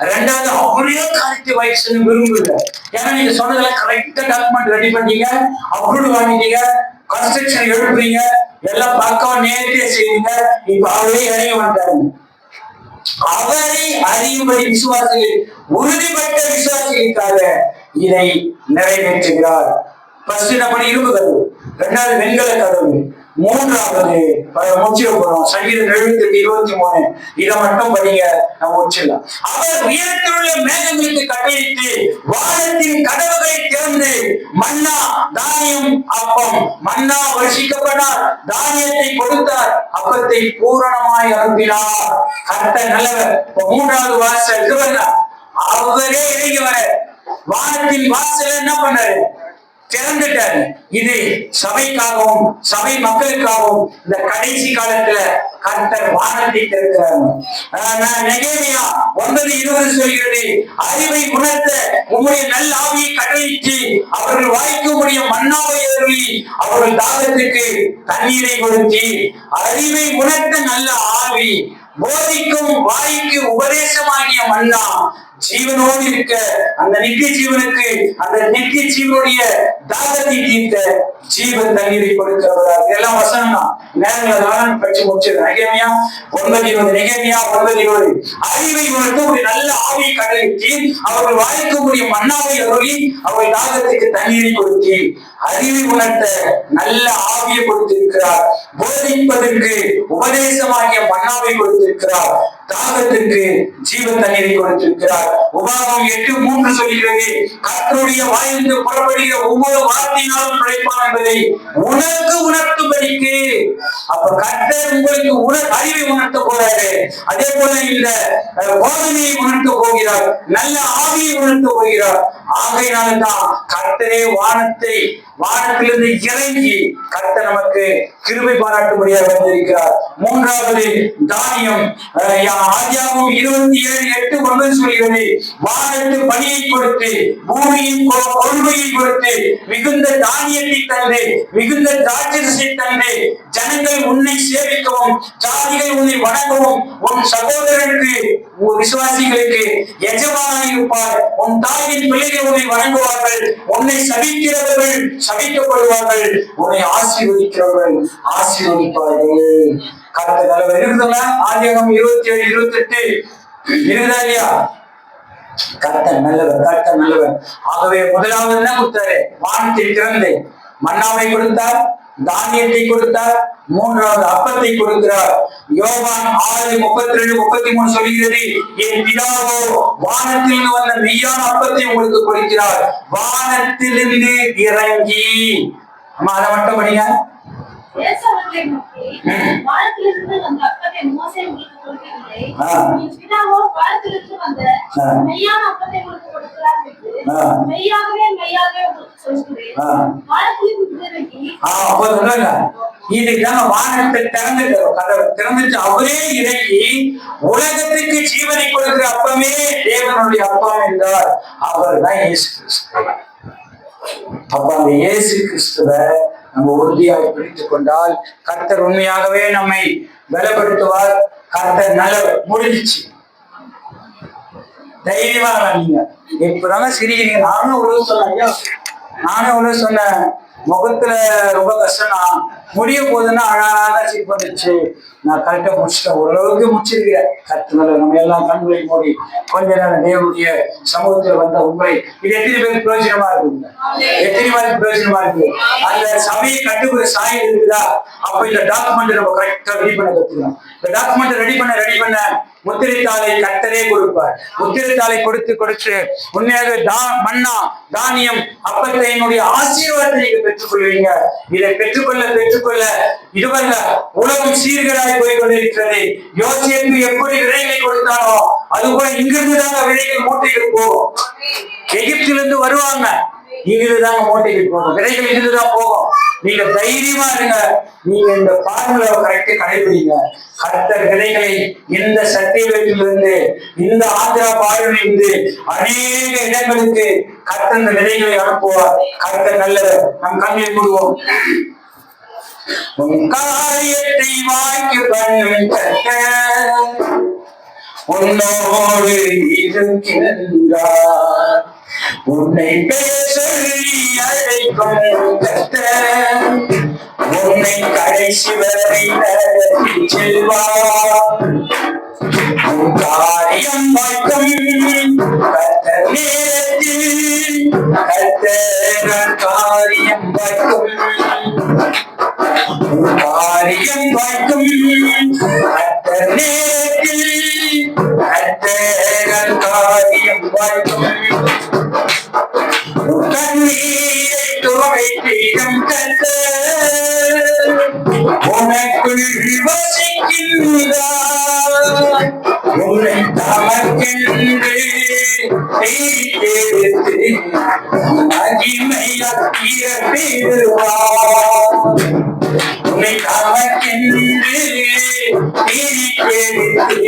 2வது அவரே காரியத்தை வாங்கி செய்ய விரும்புல. ஏன்னா நீங்க சொன்னதெல்லாம் கரெக்டா டாக்குமெண்ட் ரெடி பண்ணீங்க, அப்ரூவ் வாங்கிட்டீங்க, கன்ஸ்ட்ரக்ஷன் எழுப்புறீங்க, எல்லாம் பக்கம் நேரடியா செய்வீங்க. இப்ப அவரே இறங்கி வந்தாரு. அவரை அறியும்படி விசுவாசிகள் உறுதிப்பட்ட விசுவாசிகளுக்காக இதை நிறைவேற்றுகிறார். ஃபர்ஸ்ட் என்ன பண்ணி இரும்பு கதவு, 2வது வெண்கல கதவு, 3வது முடிச்சு போறோம். சங்கீதம் 78:23 இதை மட்டும் படிங்க, நம்ம முடிச்சிடலாம். அவர் உயரத்தில் உள்ள மேகங்களுக்கு கட்டளையிட்டு வானத்தின் கதவுகளை திறந்து மன்னா தானியம் அப்பம் மன்னா வருஷிக்கப்பட்டார், தானியத்தை கொடுத்தார், அப்பத்தை பூரணமாய் அனுப்பினார். கர்த்தர் நல்லவர். 3வது வாசல் அவரே இறங்கி வர வானத்தின் வாசல் என்ன பண்ணாரு? திறந்துட்டாரு. இது சபைக்காகவும் சபை மக்களுக்காகவும் இந்த கடைசி காலத்துல கர்த்தர் வானத்தை திறக்கிறார். நெகேமியா 9:20 சொல்கிறது, அறிவை உணர்த்த உம்முடைய நல்ல ஆவியை கட்டளையிட்டு அவர்கள் வாய்க்க முடிய மன்னாவை அருளி அவர்கள் தாகத்துக்கு தண்ணீரை கொடுத்தி. அறிவை உணர்த்த நல்ல ஆவி, போதிக்கும் வாய்க்கு உபதேசமாகிய மன்னா, ஜீவனோடு இருக்க அந்த நித்திய ஜீவனுக்கு அந்த நித்திய ஜீவனுடைய தாகத்தை தீர்த்த ஜீவ தண்ணீரை கொடுக்கிறவரா. இதெல்லாம் வசனம் தான். நேரங்கள் படிச்சு முடிச்சிருக்கேன். நெகேமியா 9:20 அறிவை உணர்ந்து ஒரு நல்ல ஆவியை கடலுக்கு அவர்கள் வாய்க்கக்கூடிய மன்னாவை அருளி அவர்கள் தாகத்துக்கு தண்ணீரை கொடுத்து அறிவை உணர்த்த நல்ல ஆவியை கொடுத்திருக்கிறார். போதிப்பதற்கு உபதேசமாகிய மன்னாவை கொடுத்திருக்கிறார். தாகத்திற்கு ஜீவ தண்ணீரை கொடுத்திருக்கிறார். உபாகம் 8:3 சொல்கிறது, கர்த்தருடைய வாயிலிருந்து புறப்படுகிற ஒவ்வொரு வார்த்தையினாலும் பிழைப்பான் என்பதை உனக்கு உணர்த்தும்படிக்கு. அப்ப கர்த்தர் உங்களுக்கு அறிவை உணர்த்த போறாரு. அதே போல இந்த போதனையை உணர்த்த போகிறார், நல்ல ஆவியை உணர்த்த போகிறார். ஆகையினால்தான் கர்த்தரே வானத்திலிருந்து இறங்கி கர்த்தர் நமக்கு கிருபை பாராட்டும்படியாக வந்திருக்கிறார். மூன்றாவது தானியம் ஆதியாகமம் 27:8-9 சொல்கிறது, வானத்து பணியை கொடுத்து பூமியின் கொள்கையை கொடுத்து மிகுந்த தானியத்தை தந்து மிகுந்த திராட்சரசத்தை தந்து ஜனங்கள் உன்னை சேவிக்கவும் ஜாதிகள் உன்னை வணங்கவும் உன் சகோதரனுக்கு விசுவாசிகளுக்கு எஜமானாய் இருப்பார். உன் தாயின் பிள்ளைகள் உன்னை வணங்குவார்கள். உன்னை சபிக்கிறவர்கள் சபிக்கப்படுவார்கள். உன்னை ஆசீர்வதிக்கிறவர்கள் ஆசீர்வதிப்பார்கள். கர்த்தர் நல்லவர். இருக்குதுங்களா? ஆதியாகமம் 27:28 இருக்குதா இல்லையா? கர்த்தர் நல்லவர், கர்த்தர் நல்லவர். ஆகவே முதலாவது என்ன கொடுத்தாரு? வானத்தை திறந்து மன்னாவை கொடுத்தார், தானியத்தை கொடுத்தார், மூன்றாவது அப்பத்தை கொடுக்கிறார். யோவான் 6:32-33 சொல்கிறது, என் பிதாவோ வானத்திலிருந்து வந்த மெய்யான அப்பத்தை உங்களுக்கு கொடுக்கிறார். வானத்திலிருந்து இறங்கி. அம்மா அதை மட்டும் படிங்க. வானத்திலிருந்து வந்த அப்பத்தை மோசே உங்களுக்கு கொடுக்கவில்லை, என் பிதாவோ வானத்திலிருந்து வந்த மெய்யான அப்பத்தை உங்களுக்கு கொடுக்கிறார் என்று மெய்யாகவே உங்களுக்கு சொல்கிறேன். வானத்திலிருந்து இறங்கி இதுதான் வானத்தை திறந்துட்டு அவரே இறங்கி உலகத்துக்கு ஜீவனை கொடுக்கிற அப்பமே தேவனுடைய அப்பம் என்றார். அவர் தான் இயேசு கிறிஸ்து. அப்ப அந்த இயேசு கிறிஸ்துவை நம்ம உறுதியாக பிடித்துக் கொண்டால் கர்த்தர் உண்மையாகவே நம்மை பலப்படுத்துவார். கர்த்தர் நல்லவர். முடிஞ்சிச்சு. தைரியமா நீங்க இப்பதாங்க சிரிக்கிறீங்க. நானும் எவ்வளவு சொன்னேன். முகத்துல ரொம்ப கஷ்டம்னா முடிய போதுன்னா அழகாக சிரிப்பு வந்துச்சு. நான் கரெக்டா முடிச்சிட்டேன். ஓரளவுக்கு முடிச்சிருக்கிறேன். கர்த்தர் நம்ம எல்லாம் கண்களை மூடி கொஞ்ச நேரம் தேவனுடைய சமூகத்துல வந்த உண்மை இது எத்தனை பேருக்கு பிரயோஜனமா இருக்குங்க? எத்தனை பேருக்கு பிரயோஜனமா இருக்கு? அந்த சபையை கட்டுக்குள்ள சாயம் இருக்குதா? அப்ப இந்த டாக்குமெண்ட் நம்ம கரெக்டா ரெடி பண்ண கத்துக்கலாம். இந்த டாக்குமெண்ட் ரெடி பண்ண முத்திரைத்தாளை கர்த்தரே கொடுப்பார். முத்திரைத்தாளை கொடுத்து உண்மையாக மன்னா தானியம் அப்பத்தை என்னுடைய ஆசீர்வாதத்தை நீங்க பெற்றுக்கொள்வீங்க. இதை பெற்றுக்கொள்ள இதுவல்ல உலகம் சீர்கேடாய் போய் கொண்டிருக்கிறது. யோசேப்பு எப்படி விதைகளை கொடுத்தானோ அதுபோல இங்கிருந்து தாங்க விதைகள் மூட்டைகள் போகும். எகிப்திலிருந்து வருவாங்க, இங்கிருந்து தாங்க மூட்டைகள் போகும். விதைகள் இங்கிருந்துதான் போகும். நீங்க தைரியமா இருங்க. நீங்க இந்த பார்முலாவை கரெக்டா கடைபிடிங்க. கர்த்தர் விதைகளை இந்த சத்தியவேட்டிலிருந்து இந்த ஆந்திரா பாடலிருந்து அநேக இடங்களுக்கு கர்த்தர் இந்த விதைகளை அனுப்புவார். கர்த்தர் நல்லவர். நம் கண்களை மூடுவோம். உன் காரியத்தை வாய்க்கு பண்ணும் கர்த்தர் உன்னோடு இருக்கின்றார். உன்னை பேர் சொல்லி அழைக்கும் கர்த்தர் உன்னை கடைசி வரை நடத்தி செல்வார். உன் காரியம் வாய்க்கும் கர்த்தர் நேரத்தில் கர்த்தர் காரியம் வாய்க்கும். உன் காரியம் வாய்க்கும் கர்த்தர் நேரத்தில் கர்த்தர் காரியம் வாய்க்கும். கண்ணீரை துவைத்திடும் கர்த்தர் உனக்குள் வசிக்கின்றார். உன்னை தமக்கென்று தேர்ந்தெடுத்து மகிமையாக்கிய பெறுவார். உன்னை தமக்கென்று தேர்ந்தெடுத்து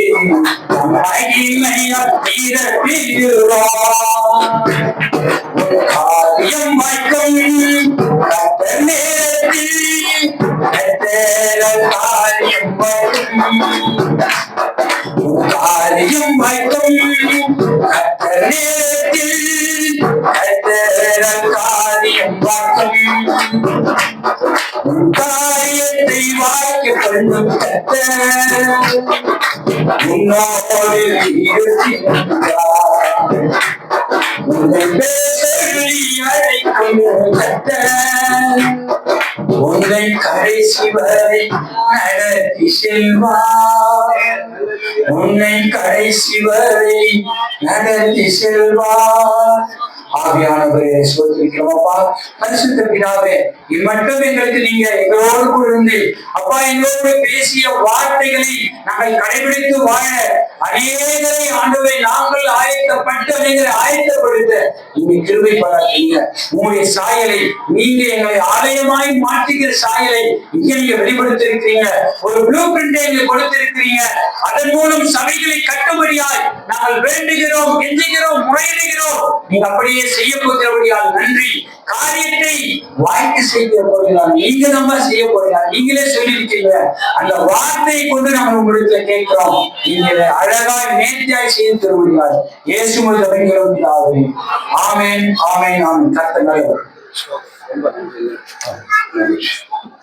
மகிமையாக்கிய பெறுவார். காரியம் வாய்க்கும் கர்த்தர் நேரத்தில் கர்த்தர் காரியம் வாய்க்கும். காரியம் வாய்க்கும் கர்த்தர் செய்யும் கர்த்தர் உன்னோடு இருக்கின்றார். உன்னை பேர் சொல்லி அழைக்கும் கர்த்தர் உன்னை கடைசி வரை நடத்தி செல்வார். உன்னை கடைசி வரை நடத்தி செல்வார். ஆவியானவரே சோதரிக்கிறோம்ப்பா. பரிசுத்த பிதாவே, இம்மட்டும் எங்களுக்கு நீங்க எங்களோடு கூட இருந்து அப்பா எங்களோடு பேசிய வார்த்தைகளை நாங்கள் கடைபிடித்து வாழ அநேகரை ஆண்டவரை நாங்கள் ஆயத்தப்பட்டு அநேகரை ஆயத்தப்படுத்த நீங்க கிருபை பாராட்டுங்க. உங்களுடைய சாயலை நீங்க எங்களை ஆலயமாய் மாற்றுகிற சாயலை இங்க நீங்க வெளிப்படுத்திருக்கிறீங்க. ஒரு ப்ளூ பிரிண்டை எங்களுக்கு கொடுத்திருக்கிறீங்க. அதன் மூலம் சபைகளை கட்டும்படியாய் நாங்கள் வேண்டுகிறோம், கெஞ்சுகிறோம், முறையிடுகிறோம். நீங்க அப்படியே செய்ய போகிறபடியால் நன்றி. காரியத்தை வாய்க்கு செய்ய போகிறார், நீங்க நம்ம செய்ய போகிறார். நீங்களே சொல்லியிருக்கீங்க. அந்த வார்த்தையை கொண்டு நம்ம உங்களுக்கு கேட்கிறோம். நீங்க அழகாய் நேர்த்தியாய் செய்து தருவீர்கள். இயேசு மூலம் ஆமென், ஆமென், ஆமென். கர்த்தர் நல்லவர்.